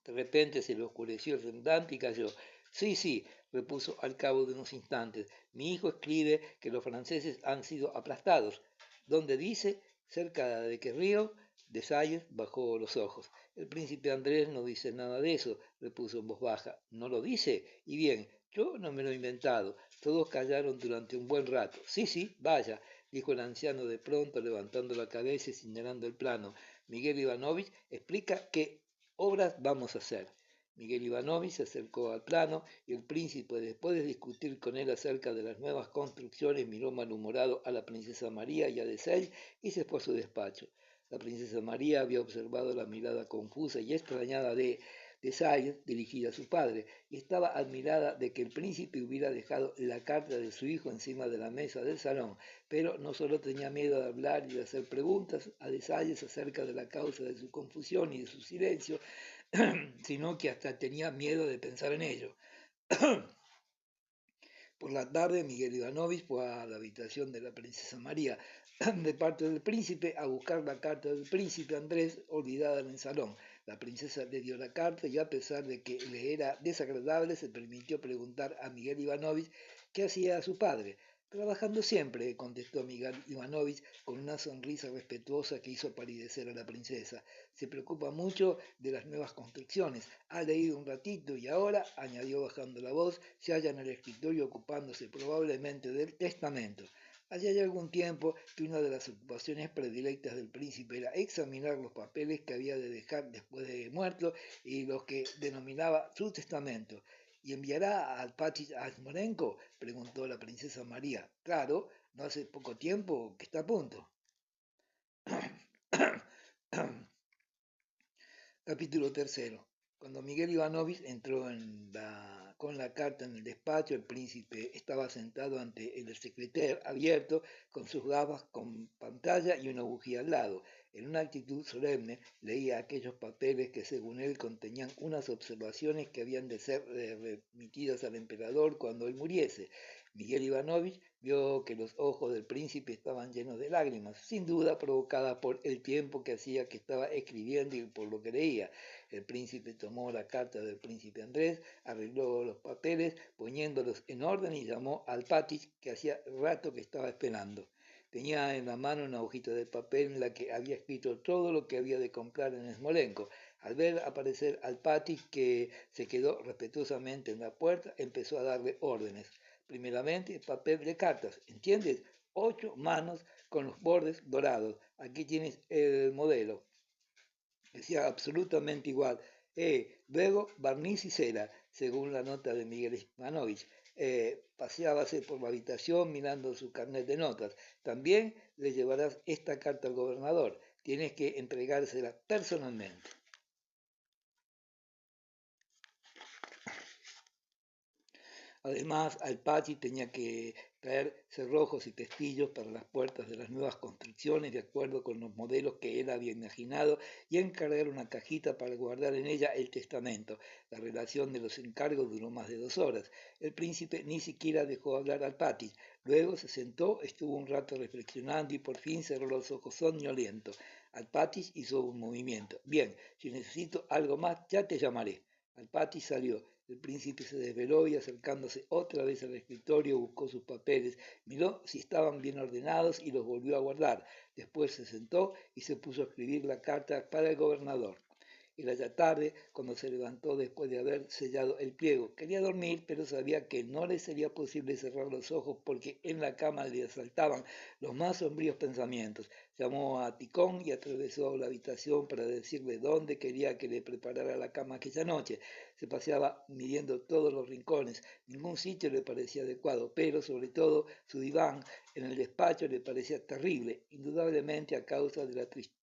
S1: De repente se le oscureció el semblante y cayó. Sí, sí, repuso al cabo de unos instantes. Mi hijo escribe que los franceses han sido aplastados. ¿Dónde dice? Cerca de qué río. Dessalles bajó los ojos. El príncipe Andrés no dice nada de eso, repuso en voz baja. ¿No lo dice? Y bien, yo no me lo he inventado. Todos callaron durante un buen rato. Sí, sí, vaya, dijo el anciano de pronto, levantando la cabeza y señalando el plano. Miguel Ivanovich explica que obras vamos a hacer. Miguel Ivanovich se acercó al plano y el príncipe, después de discutir con él acerca de las nuevas construcciones, miró malhumorado a la princesa María y a Dessalles y se fue a su despacho. La princesa María había observado la mirada confusa y extrañada de Dessalles dirigida a su padre y estaba admirada de que el príncipe hubiera dejado la carta de su hijo encima de la mesa del salón, pero no solo tenía miedo de hablar y de hacer preguntas a Dessalles acerca de la causa de su confusión y de su silencio, sino que hasta tenía miedo de pensar en ello. Por la tarde, Miguel Ivanovich fue a la habitación de la princesa María, de parte del príncipe, a buscar la carta del príncipe Andrés, olvidada en el salón. La princesa le dio la carta y, a pesar de que le era desagradable, se permitió preguntar a Miguel Ivanovich qué hacía su padre. Trabajando siempre, contestó Miguel Ivanovich con una sonrisa respetuosa que hizo palidecer a la princesa. Se preocupa mucho de las nuevas construcciones. Ha leído un ratito y ahora, añadió bajando la voz, se halla en el escritorio ocupándose probablemente del testamento. Hacía ya algún tiempo que una de las ocupaciones predilectas del príncipe era examinar los papeles que había de dejar después de muerto y los que denominaba su testamento. ¿Y enviará al Pachis a Smolenko? Preguntó la princesa María. Claro, no hace poco tiempo que está a punto. Capítulo tercero. Cuando Miguel Ivanovich entró con la carta en el despacho, el príncipe estaba sentado ante el secretario abierto, con sus gafas con pantalla y una bujía al lado. En una actitud solemne, leía aquellos papeles que según él contenían unas observaciones que habían de ser remitidas al emperador cuando él muriese. Miguel Ivanovich vio que los ojos del príncipe estaban llenos de lágrimas, sin duda provocadas por el tiempo que hacía que estaba escribiendo y por lo que leía. El príncipe tomó la carta del príncipe Andrés, arregló los papeles, poniéndolos en orden y llamó al Patich, que hacía rato que estaba esperando. Tenía en la mano una hojita de papel en la que había escrito todo lo que había de comprar en Smolenko. Al ver aparecer al Patich, que se quedó respetuosamente en la puerta, empezó a darle órdenes. Primeramente, papel de cartas, ¿entiendes? 8 manos con los bordes dorados. Aquí tienes el modelo. Decía absolutamente igual. Luego, barniz y cera, según la nota de Miguel Ivanovich. Paseábase por la habitación mirando su carnet de notas. También le llevarás esta carta al gobernador. Tienes que entregársela personalmente. Además, al Pachi tenía que traer cerrojos y pestillos para las puertas de las nuevas construcciones de acuerdo con los modelos que él había imaginado y encargar una cajita para guardar en ella el testamento. La relación de los encargos duró más de 2 horas. El príncipe ni siquiera dejó hablar al Patich. Luego se sentó, estuvo un rato reflexionando y por fin cerró los ojos soñoliento. Alpatis hizo un movimiento. Bien, si necesito algo más, ya te llamaré. Alpatis salió. El príncipe se desveló y acercándose otra vez al escritorio buscó sus papeles, miró si estaban bien ordenados y los volvió a guardar. Después se sentó y se puso a escribir la carta para el gobernador. Era ya tarde cuando se levantó después de haber sellado el pliego. Quería dormir, pero sabía que no le sería posible cerrar los ojos porque en la cama le asaltaban los más sombríos pensamientos. Llamó a Ticón y atravesó la habitación para decirle dónde quería que le preparara la cama aquella noche. Se paseaba midiendo todos los rincones. Ningún sitio le parecía adecuado, pero sobre todo su diván en el despacho le parecía terrible, indudablemente a causa de la tristeza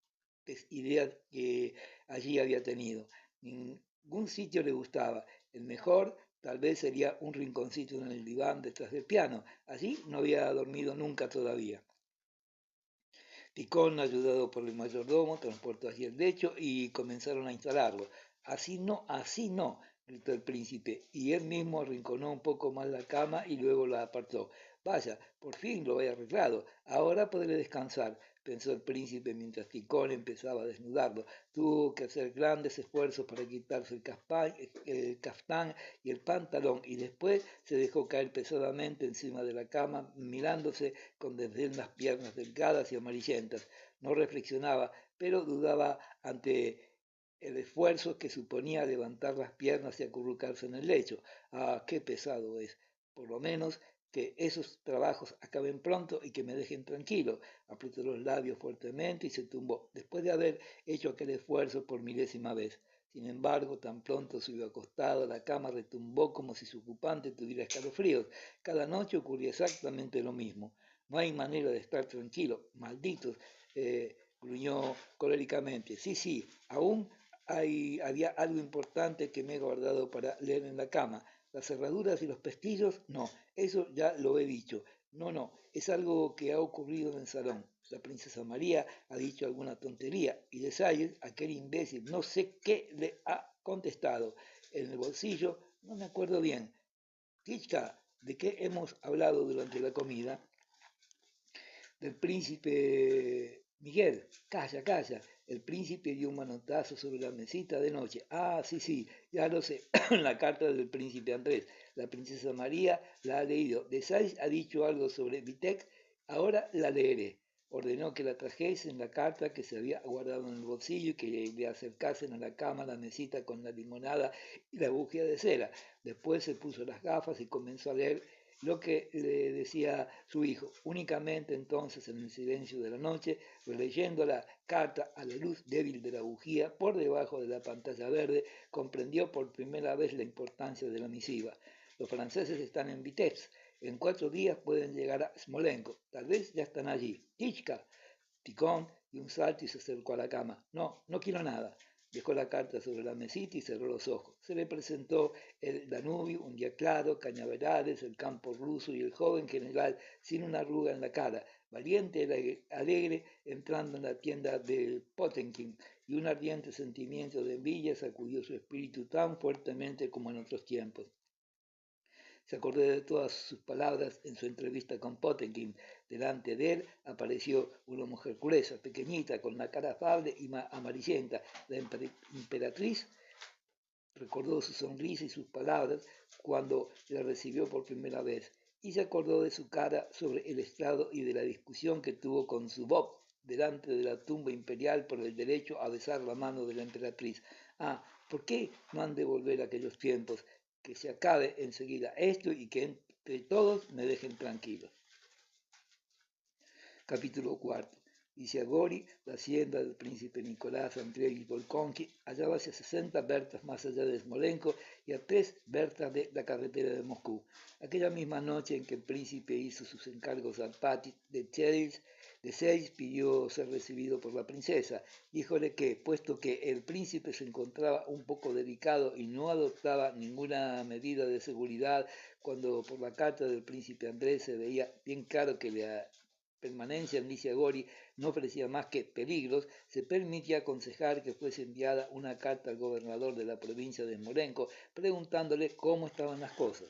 S1: ideas que allí había tenido. Ningún sitio le gustaba. El mejor tal vez sería un rinconcito en el diván detrás del piano. Allí no había dormido nunca todavía. Ticón, ayudado por el mayordomo, transportó allí el lecho y comenzaron a instalarlo. Así no, gritó el príncipe, y él mismo arrinconó un poco más la cama y luego la apartó. Vaya, por fin lo he arreglado. Ahora podré descansar, pensó el príncipe mientras Ticón empezaba a desnudarlo. Tuvo que hacer grandes esfuerzos para quitarse el caftán y el pantalón y después se dejó caer pesadamente encima de la cama, mirándose con desdén las piernas delgadas y amarillentas. No reflexionaba, pero dudaba ante el esfuerzo que suponía levantar las piernas y acurrucarse en el lecho. Ah, qué pesado es. Por lo menos que esos trabajos acaben pronto y que me dejen tranquilo. Apretó los labios fuertemente y se tumbó, después de haber hecho aquel esfuerzo por milésima vez. Sin embargo, tan pronto se hubo acostado, la cama retumbó como si su ocupante tuviera escalofríos. Cada noche ocurría exactamente lo mismo. No hay manera de estar tranquilo. Malditos, gruñó coléricamente. Sí, aún había algo importante que me he guardado para leer en la cama. Las cerraduras y los pestillos, no, eso ya lo he dicho. No, es algo que ha ocurrido en el salón. La princesa María ha dicho alguna tontería y Desailles, aquel imbécil, no sé qué le ha contestado. En el bolsillo, no me acuerdo bien. Tichka, ¿de qué hemos hablado durante la comida? Del príncipe Miguel. Calla. El príncipe dio un manotazo sobre la mesita de noche. Ah, sí, ya lo sé. La carta del príncipe Andrés. La princesa María la ha leído. Desais ha dicho algo sobre Vitek. Ahora la leeré. Ordenó que la trajesen la carta que se había guardado en el bolsillo y que le acercasen a la cama la mesita con la limonada y la bujía de cera. Después se puso las gafas y comenzó a leer lo que le decía su hijo. Únicamente entonces, en el silencio de la noche, releyendo la carta a la luz débil de la bujía por debajo de la pantalla verde, comprendió por primera vez la importancia de la misiva. Los franceses están en Vitebsk. En 4 días pueden llegar a Smolensk. Tal vez ya están allí. Tichka. Ticón dio un salto y se acercó a la cama. No quiero nada. Dejó la carta sobre la mesita y cerró los ojos. Se le presentó el Danubio, un día claro, cañaverales, el campo ruso y el joven general sin una arruga en la cara, valiente y alegre, entrando en la tienda del Potemkin, y un ardiente sentimiento de envidia sacudió su espíritu tan fuertemente como en otros tiempos. Se acordó de todas sus palabras en su entrevista con Potemkin. Delante de él apareció una mujer gruesa, pequeñita, con la cara afable y amarillenta. La emperatriz recordó su sonrisa y sus palabras cuando la recibió por primera vez, y se acordó de su cara sobre el estrado y de la discusión que tuvo con Zubov delante de la tumba imperial por el derecho a besar la mano de la emperatriz. Ah, ¿por qué no han de volver aquellos tiempos? Que se acabe enseguida esto y que entre todos me dejen tranquilo. Capítulo 4. Dice Gori, la hacienda del príncipe Nicolás Andrei Volkonki hallábase a 60 bertas más allá de Smolensk y a 3 bertas de la carretera de Moscú. Aquella misma noche en que el príncipe hizo sus encargos al Patich de Cheryls, Deseiz pidió ser recibido por la princesa. Díjole que, puesto que el príncipe se encontraba un poco delicado y no adoptaba ninguna medida de seguridad, cuando por la carta del príncipe Andrés se veía bien claro que la permanencia en Licia Gori no ofrecía más que peligros, se permitía aconsejar que fuese enviada una carta al gobernador de la provincia de Smolensk preguntándole cómo estaban las cosas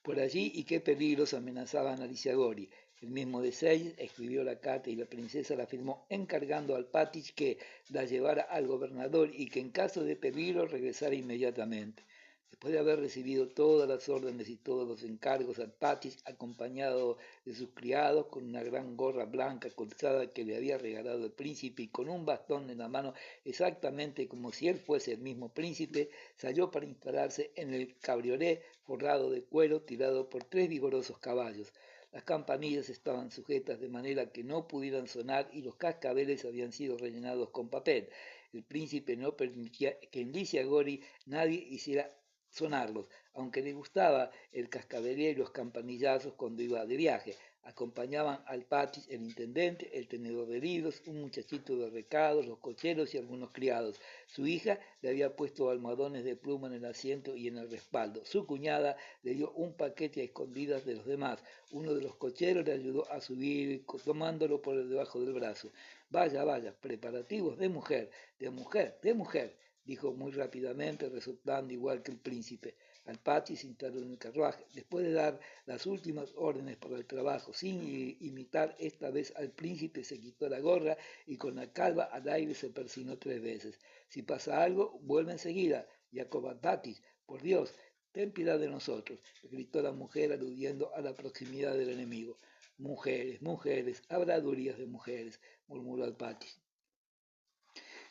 S1: por allí y qué peligros amenazaban a Lisiagori. El mismo Deseiz escribió la carta y la princesa la firmó encargando al Patich que la llevara al gobernador y que en caso de peligro regresara inmediatamente. Después de haber recibido todas las órdenes y todos los encargos, al Patich, acompañado de sus criados, con una gran gorra blanca colzada que le había regalado el príncipe y con un bastón en la mano exactamente como si él fuese el mismo príncipe, salió para instalarse en el cabriolet forrado de cuero tirado por 3 vigorosos caballos. Las campanillas estaban sujetas de manera que no pudieran sonar y los cascabeles habían sido rellenados con papel. El príncipe no permitía que en Licia Gori nadie hiciera sonarlos, aunque le gustaba el cascabeleo y los campanillazos cuando iba de viaje. Acompañaban al Patich el intendente, el tenedor de libros, un muchachito de recados, los cocheros y algunos criados. Su hija le había puesto almohadones de pluma en el asiento y en el respaldo. Su cuñada le dio un paquete a escondidas de los demás. Uno de los cocheros le ayudó a subir tomándolo por debajo del brazo. Vaya, vaya, preparativos de mujer, de mujer, de mujer, dijo muy rápidamente, resultando igual que el príncipe. Al Patich se instaló en el carruaje. Después de dar las últimas órdenes para el trabajo, sin imitar esta vez al príncipe, se quitó la gorra y con la calva al aire se persinó 3 veces. Si pasa algo, vuelve enseguida. Jacob al Patich, por Dios, ten piedad de nosotros, gritó la mujer aludiendo a la proximidad del enemigo. Mujeres, mujeres, habladurías de mujeres, murmuró al Patich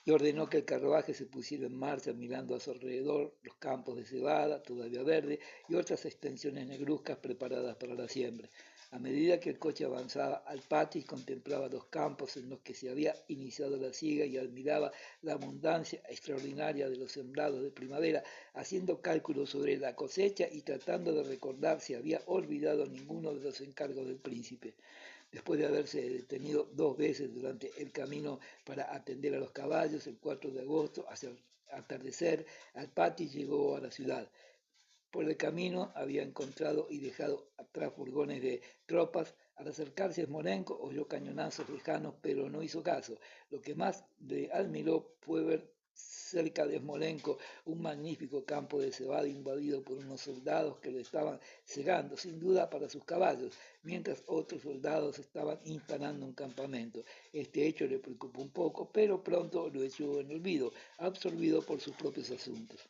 S1: y ordenó que el carruaje se pusiera en marcha mirando a su alrededor los campos de cebada, todavía verde, y otras extensiones negruzcas preparadas para la siembra. A medida que el coche avanzaba, al patio contemplaba los campos en los que se había iniciado la siega y admiraba la abundancia extraordinaria de los sembrados de primavera, haciendo cálculos sobre la cosecha y tratando de recordar si había olvidado ninguno de los encargos del príncipe. Después de haberse detenido 2 veces durante el camino para atender a los caballos, el 4 de agosto, hacia el atardecer, Alpati llegó a la ciudad. Por el camino había encontrado y dejado atrás furgones de tropas. Al acercarse a Smolensk oyó cañonazos lejanos, pero no hizo caso. Lo que más le admiró fue ver cerca de Smolensk un magnífico campo de cebada invadido por unos soldados que lo estaban cegando, sin duda para sus caballos, mientras otros soldados estaban instalando un campamento. Este hecho le preocupó un poco, pero pronto lo echó en olvido, absorbido por sus propios asuntos.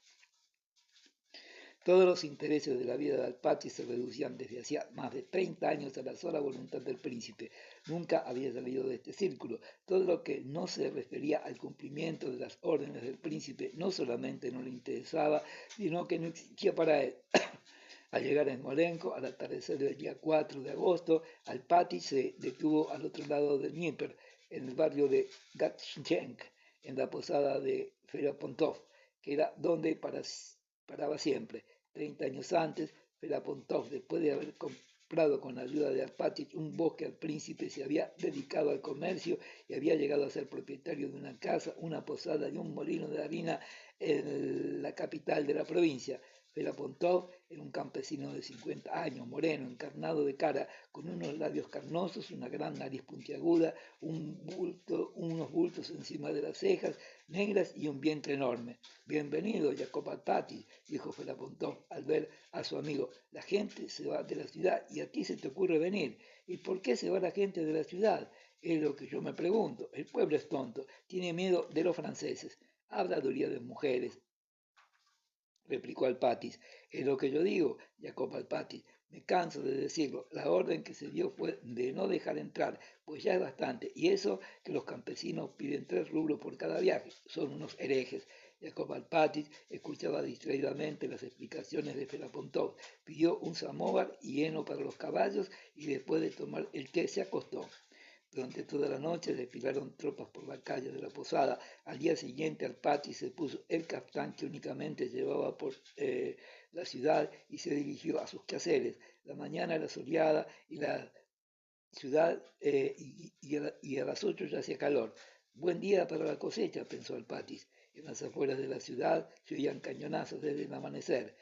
S1: Todos los intereses de la vida de Alpati se reducían desde hacía más de 30 años a la sola voluntad del príncipe. Nunca había salido de este círculo. Todo lo que no se refería al cumplimiento de las órdenes del príncipe no solamente no le interesaba, sino que no existía para él. Al llegar a Smolensk, al atardecer del día 4 de agosto, Alpati se detuvo al otro lado del Dnieper, en el barrio de Gatchensk, en la posada de Ferapontov, que era donde paraba siempre. 30 años antes, Ferapontov, después de haber comprado con la ayuda de Alpatich un bosque al príncipe, se había dedicado al comercio y había llegado a ser propietario de una casa, una posada y un molino de harina en la capital de la provincia. Ferapontov era un campesino de 50 años, moreno, encarnado de cara, con unos labios carnosos, una gran nariz puntiaguda, unos bultos encima de las cejas negras y un vientre enorme. Bienvenido, Jacob Alpati, dijo Ferapontov al ver a su amigo. La gente se va de la ciudad y a ti se te ocurre venir. ¿Y por qué se va la gente de la ciudad? Es lo que yo me pregunto. El pueblo es tonto, tiene miedo de los franceses. Habladuría de mujeres, replicó Alpatis. Es lo que yo digo, Jacob Alpatis. Me canso de decirlo. La orden que se dio fue de no dejar entrar, pues ya es bastante. Y eso que los campesinos piden 3 rublos por cada viaje. Son unos herejes. Jacob Alpatis escuchaba distraídamente las explicaciones de Ferapontov. Pidió un samóvar y heno para los caballos y después de tomar el té se acostó. Durante toda la noche desfilaron tropas por la calle de la posada. Al día siguiente Alpati se puso el caftán que únicamente llevaba por la ciudad y se dirigió a sus quehaceres. La mañana era soleada y la ciudad y a las 8 ya hacía calor. Buen día para la cosecha, pensó Alpatis. En las afueras de la ciudad se oían cañonazos desde el amanecer.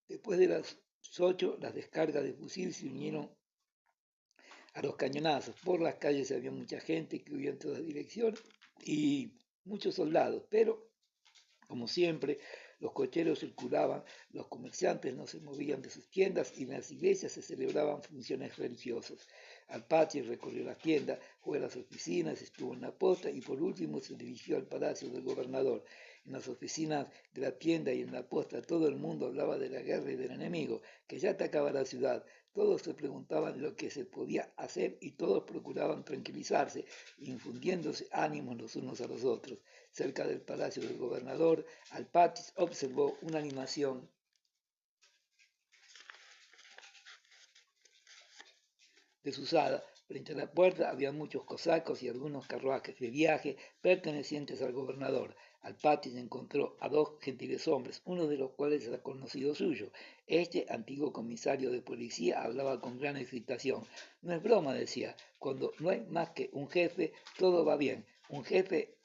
S1: Después de las 8, las descargas de fusil se unieron a los cañonazos. Por las calles había mucha gente que huía en todas direcciones y muchos soldados, pero como siempre, los cocheros circulaban, los comerciantes no se movían de sus tiendas y en las iglesias se celebraban funciones religiosas. Alpátych recorrió las tiendas, fue a las oficinas, estuvo en la posta y por último se dirigió al palacio del gobernador. En las oficinas de la tienda y en la posta todo el mundo hablaba de la guerra y del enemigo, que ya atacaba la ciudad. Todos se preguntaban lo que se podía hacer y todos procuraban tranquilizarse, infundiéndose ánimos los unos a los otros. Cerca del palacio del gobernador, Alpátych observó una animación desusada. Frente a la puerta había muchos cosacos y algunos carruajes de viaje pertenecientes al gobernador. Alpátych encontró a dos gentileshombres, uno de los cuales era conocido suyo. Este antiguo comisario de policía hablaba con gran excitación. No es broma, decía, cuando no hay más que un jefe, todo va bien. Un jefe,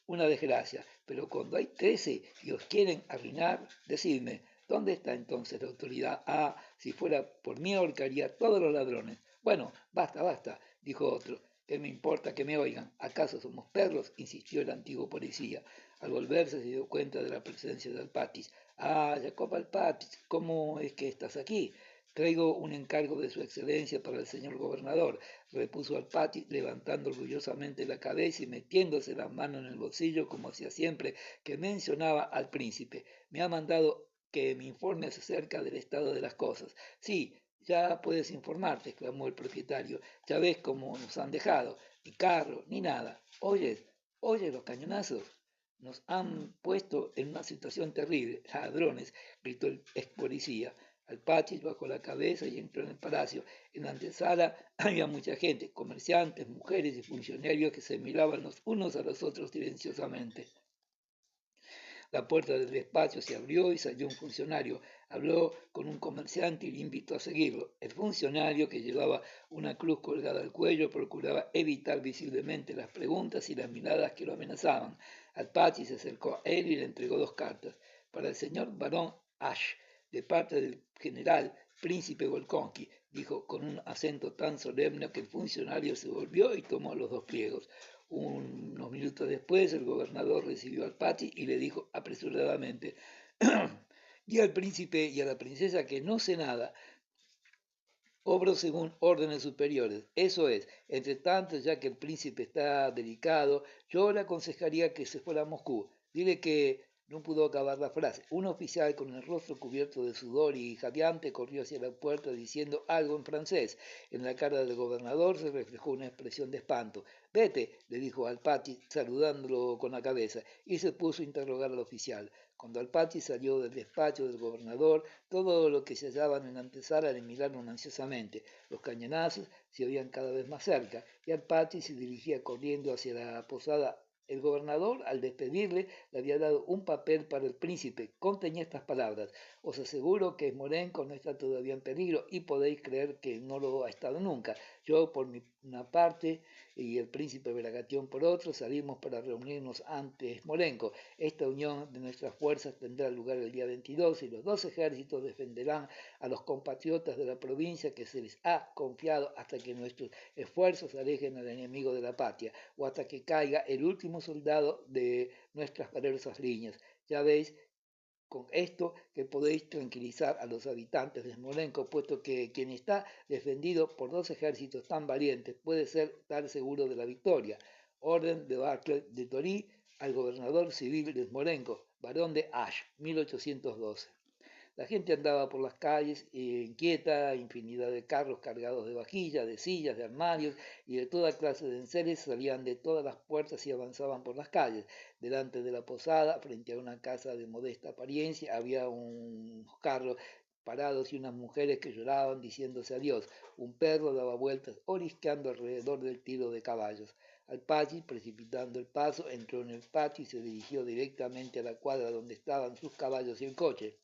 S1: una desgracia, pero cuando hay 13 y os quieren arruinar, decidme, ¿dónde está entonces la autoridad? Ah, si fuera por mí ahorcaría a todos los ladrones. Bueno, basta, basta, dijo otro. ¿Qué me importa que me oigan? ¿Acaso somos perros? Insistió el antiguo policía. Al volverse se dio cuenta de la presencia de Alpátych. Ah, Jacob Alpátych, ¿cómo es que estás aquí? Traigo un encargo de su excelencia para el señor gobernador, repuso Alpátych, levantando orgullosamente la cabeza y metiéndose las manos en el bolsillo como hacía siempre que mencionaba al príncipe. Me ha mandado que me informes acerca del estado de las cosas. Sí, ya puedes informarte, exclamó el propietario. Ya ves cómo nos han dejado. Ni carro, ni nada. Oyes los cañonazos. Nos han puesto en una situación terrible. Ladrones, gritó el ex policía. Alpátych bajó la cabeza y entró en el palacio. En la antesala había mucha gente, comerciantes, mujeres y funcionarios que se miraban los unos a los otros silenciosamente. La puerta del despacho se abrió y salió un funcionario. Habló con un comerciante y le invitó a seguirlo. El funcionario, que llevaba una cruz colgada al cuello, procuraba evitar visiblemente las preguntas y las miradas que lo amenazaban. Alpátych se acercó a él y le entregó dos cartas. Para el señor barón Ash, de parte del general Príncipe Volkonsky, dijo con un acento tan solemne que el funcionario se volvió y tomó los dos pliegos. Unos minutos después el gobernador recibió al Pati y le dijo apresuradamente, di al príncipe y a la princesa que no sé nada, obro según órdenes superiores. Eso es, entre tanto, ya que el príncipe está delicado, yo le aconsejaría que se fuera a Moscú. Dile que no pudo acabar la frase. Un oficial con el rostro cubierto de sudor y jadeante corrió hacia la puerta diciendo algo en francés. En la cara del gobernador se reflejó una expresión de espanto. Vete, le dijo Alpátych, saludándolo con la cabeza, y se puso a interrogar al oficial. Cuando Alpátych salió del despacho del gobernador, todo lo que se hallaban en la antesala le miraron ansiosamente. Los cañonazos se oían cada vez más cerca, y Alpátych se dirigía corriendo hacia la posada. El gobernador, al despedirle, le había dado un papel para el príncipe. Contenía estas palabras: os aseguro que Smolensk no está todavía en peligro y podéis creer que no lo ha estado nunca. Yo, por una parte, y el príncipe Bagration por otro, salimos para reunirnos ante Smolensk. Esta unión de nuestras fuerzas tendrá lugar el día 22 y los dos ejércitos defenderán a los compatriotas de la provincia que se les ha confiado hasta que nuestros esfuerzos alejen al enemigo de la patria o hasta que caiga el último soldado de nuestras valiosas líneas. Ya veis con esto que podéis tranquilizar a los habitantes de Smolensk, puesto que quien está defendido por dos ejércitos tan valientes puede estar seguro de la victoria. Orden de Barclay de Torí al gobernador civil de Smolensk, barón de Ash, 1812. La gente andaba por las calles inquieta, infinidad de carros cargados de vajillas, de sillas, de armarios y de toda clase de enseres salían de todas las puertas y avanzaban por las calles. Delante de la posada, frente a una casa de modesta apariencia, había unos carros parados y unas mujeres que lloraban diciéndose adiós. Un perro daba vueltas orisqueando alrededor del tiro de caballos. Alpátych, precipitando el paso, entró en el patio y se dirigió directamente a la cuadra donde estaban sus caballos y el coche.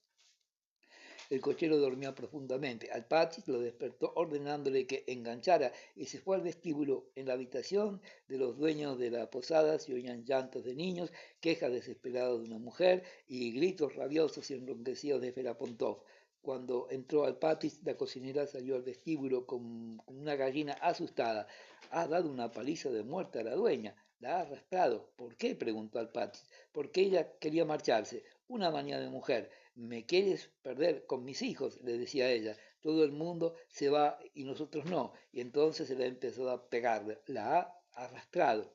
S1: El cochero dormía profundamente. Alpátych lo despertó ordenándole que enganchara y se fue al vestíbulo. En la habitación de los dueños de la posada se oían llantos de niños, quejas desesperadas de una mujer y gritos rabiosos y enronquecidos de Ferapontov. Cuando entró Alpátych, la cocinera salió al vestíbulo con una gallina asustada. Ha dado una paliza de muerte a la dueña. La ha arrastrado. ¿Por qué? Preguntó Alpátych. Porque ella quería marcharse. Una manía de mujer. ¿Me quieres perder con mis hijos? Le decía ella. Todo el mundo se va y nosotros no. Y entonces se le ha empezado a pegar. La ha arrastrado.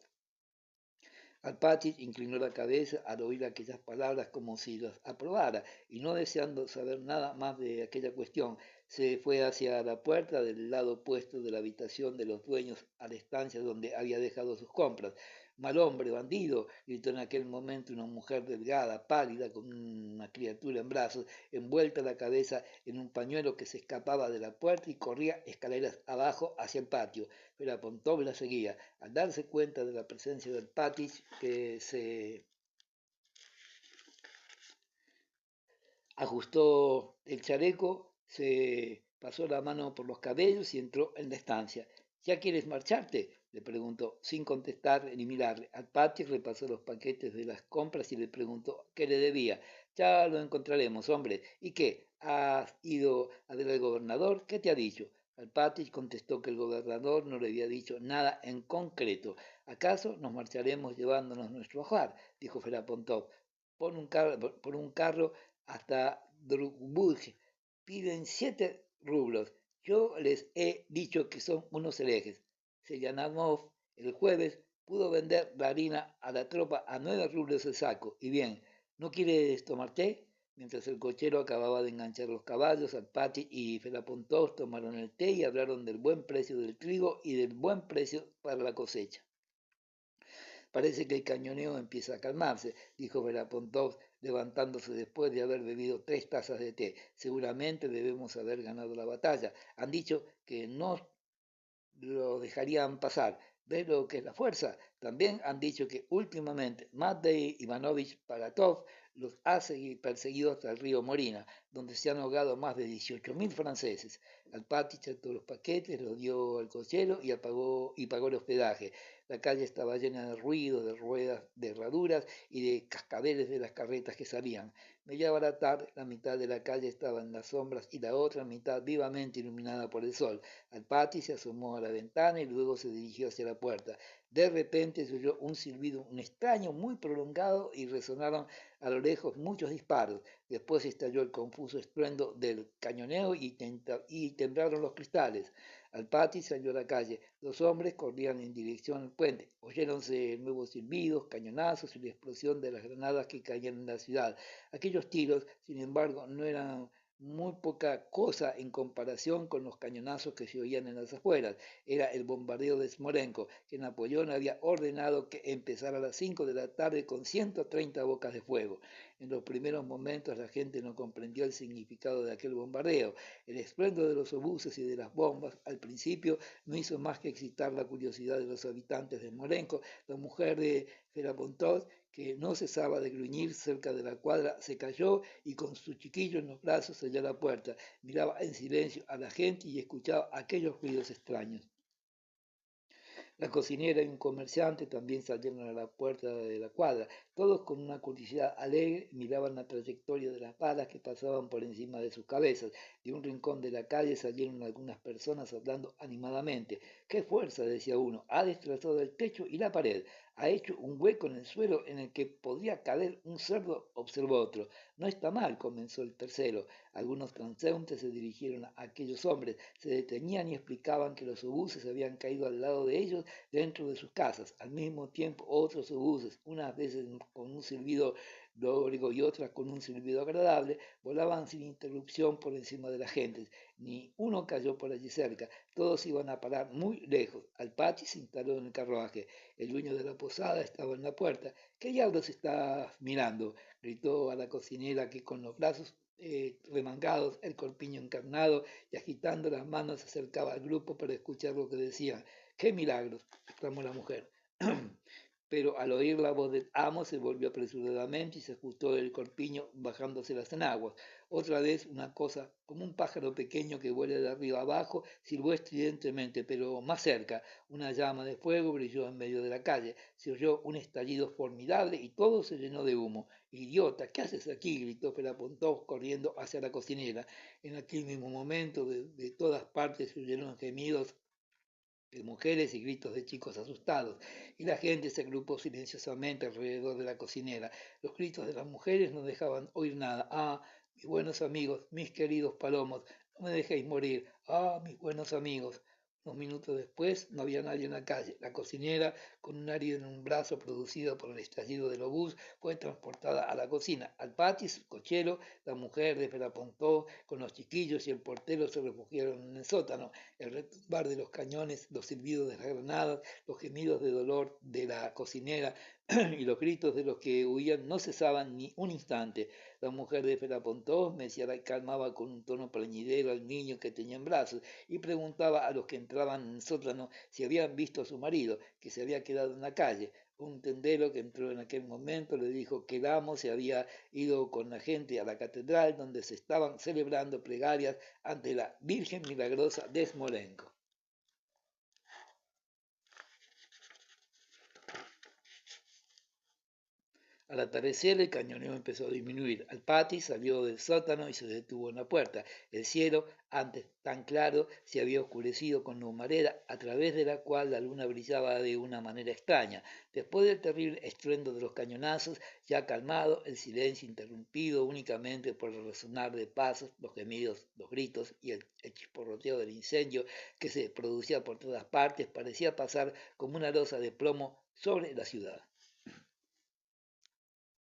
S1: Alpátych inclinó la cabeza al oír aquellas palabras como si las aprobara, y no deseando saber nada más de aquella cuestión, se fue hacia la puerta del lado opuesto de la habitación de los dueños a la estancia donde había dejado sus compras. Mal hombre, bandido, gritó en aquel momento una mujer delgada, pálida, con una criatura en brazos, envuelta la cabeza en un pañuelo que se escapaba de la puerta y corría escaleras abajo hacia el patio. Pero Apontov la seguía. Al darse cuenta de la presencia del Patich, que se ajustó el chaleco, se pasó la mano por los cabellos y entró en la estancia. ¿Ya quieres marcharte? Le preguntó, sin contestar ni mirarle. Al patio repasó los paquetes de las compras y le preguntó qué le debía. Ya lo encontraremos, hombre. ¿Y qué? ¿Has ido a ver al gobernador? ¿Qué te ha dicho? Alpátych contestó que el gobernador no le había dicho nada en concreto. ¿Acaso nos marcharemos llevándonos nuestro hogar? Dijo Ferapontov. Por un carro hasta Drugbuch. Piden 7 rublos. Yo les he dicho que son unos herejes. Selianov el jueves pudo vender la harina a la tropa a 9 rublos el saco. Y bien, ¿no quieres tomar té? Mientras el cochero acababa de enganchar los caballos, Alpátych y Ferapontov tomaron el té y hablaron del buen precio del trigo y del buen precio para la cosecha. Parece que el cañoneo empieza a calmarse, dijo Ferapontov, levantándose después de haber bebido 3 tazas de té. Seguramente debemos haber ganado la batalla. Han dicho que no lo dejarían pasar. ¿Ves lo que es la fuerza? También han dicho que últimamente Matvei Ivanovich Pagatov los ha perseguido hasta el río Morina, donde se han ahogado más de 18.000 franceses. Alpátych todos los paquetes, los dio al cochero y pagó el hospedaje. La calle estaba llena de ruido, de ruedas, de herraduras y de cascabeles de las carretas que salían. Media hora tarde, la mitad de la calle estaba en las sombras y la otra mitad vivamente iluminada por el sol. Alpátych se asomó a la ventana y luego se dirigió hacia la puerta. De repente se oyó un silbido, un extraño, muy prolongado, y resonaron a lo lejos muchos disparos. Después estalló el confuso estruendo del cañoneo y temblaron los cristales. Alpátych salió a la calle. Los hombres corrían en dirección al puente. Oyéronse nuevos silbidos, cañonazos y la explosión de las granadas que caían en la ciudad. Aquellos tiros, sin embargo, no eran muy poca cosa en comparación con los cañonazos que se oían en las afueras. Era el bombardeo de Smolensk, que Napoleón había ordenado que empezara a las 5 de la tarde con 130 bocas de fuego. En los primeros momentos la gente no comprendió el significado de aquel bombardeo. El estruendo de los obuses y de las bombas al principio no hizo más que excitar la curiosidad de los habitantes de Smolensk. La mujer de Ferapontov, que no cesaba de gruñir cerca de la cuadra, se cayó y con su chiquillo en los brazos salió a la puerta. Miraba en silencio a la gente y escuchaba aquellos ruidos extraños. La cocinera y un comerciante también salieron a la puerta de la cuadra. Todos con una curiosidad alegre miraban la trayectoria de las balas que pasaban por encima de sus cabezas. De un rincón de la calle salieron algunas personas hablando animadamente. ¡Qué fuerza!, decía uno. Ha destrozado el techo y la pared. Ha hecho un hueco en el suelo en el que podría caber un cerdo, observó otro. No está mal, comenzó el tercero. Algunos transeúntes se dirigieron a aquellos hombres, se detenían y explicaban que los obuses habían caído al lado de ellos dentro de sus casas. Al mismo tiempo, otros obuses, unas veces con un silbido lóbrego y otras con un silbido agradable, volaban sin interrupción por encima de la gente. Ni uno cayó por allí cerca, todos iban a parar muy lejos. Alpátych se instaló en el carruaje. El dueño de la posada estaba en la puerta. ¿Qué diablos estás mirando?, gritó a la cocinera, que con los brazos remangados, el corpiño encarnado y agitando las manos se acercaba al grupo para escuchar lo que decían. ¡Qué milagros!, exclamó la mujer. pero al oír la voz del amo se volvió apresuradamente y se ajustó del corpiño bajándose las enaguas. Otra vez una cosa, como un pájaro pequeño que vuela de arriba abajo, silbó estridentemente, pero más cerca. Una llama de fuego brilló en medio de la calle. Se oyó un estallido formidable y todo se llenó de humo. ¡Idiota! ¿Qué haces aquí? Gritó Ferapontov corriendo hacia la cocinera. En aquel mismo momento de todas partes se oyeron gemidos de mujeres y gritos de chicos asustados, y la gente se agrupó silenciosamente alrededor de la cocinera. Los gritos de las mujeres no dejaban oír nada. Ah, mis buenos amigos, mis queridos palomos, no me dejéis morir. Ah, mis buenos amigos. Unos minutos después no había nadie en la calle. La cocinera, con una herida en un brazo producido por el estallido del obús, fue transportada a la cocina. Al patio, el cochero, la mujer de Ferapontó, con los chiquillos y el portero se refugiaron en el sótano. El retumbar de los cañones, los silbidos de las granadas, los gemidos de dolor de la cocinera y los gritos de los que huían no cesaban ni un instante. La mujer de Ferapontov calmaba con un tono plañidero al niño que tenía en brazos y preguntaba a los que entraban en el sótano si habían visto a su marido, que se había quedado en la calle. Un tendero que entró en aquel momento le dijo que el amo se había ido con la gente a la catedral donde se estaban celebrando plegarias ante la Virgen Milagrosa de Smolensk. Al atardecer el cañoneo empezó a disminuir. Alpati salió del sótano y se detuvo en la puerta. El cielo, antes tan claro, se había oscurecido con una humareda a través de la cual la luna brillaba de una manera extraña. Después del terrible estruendo de los cañonazos, ya calmado, el silencio interrumpido únicamente por el resonar de pasos, los gemidos, los gritos y el chisporroteo del incendio que se producía por todas partes, parecía pasar como una losa de plomo sobre la ciudad.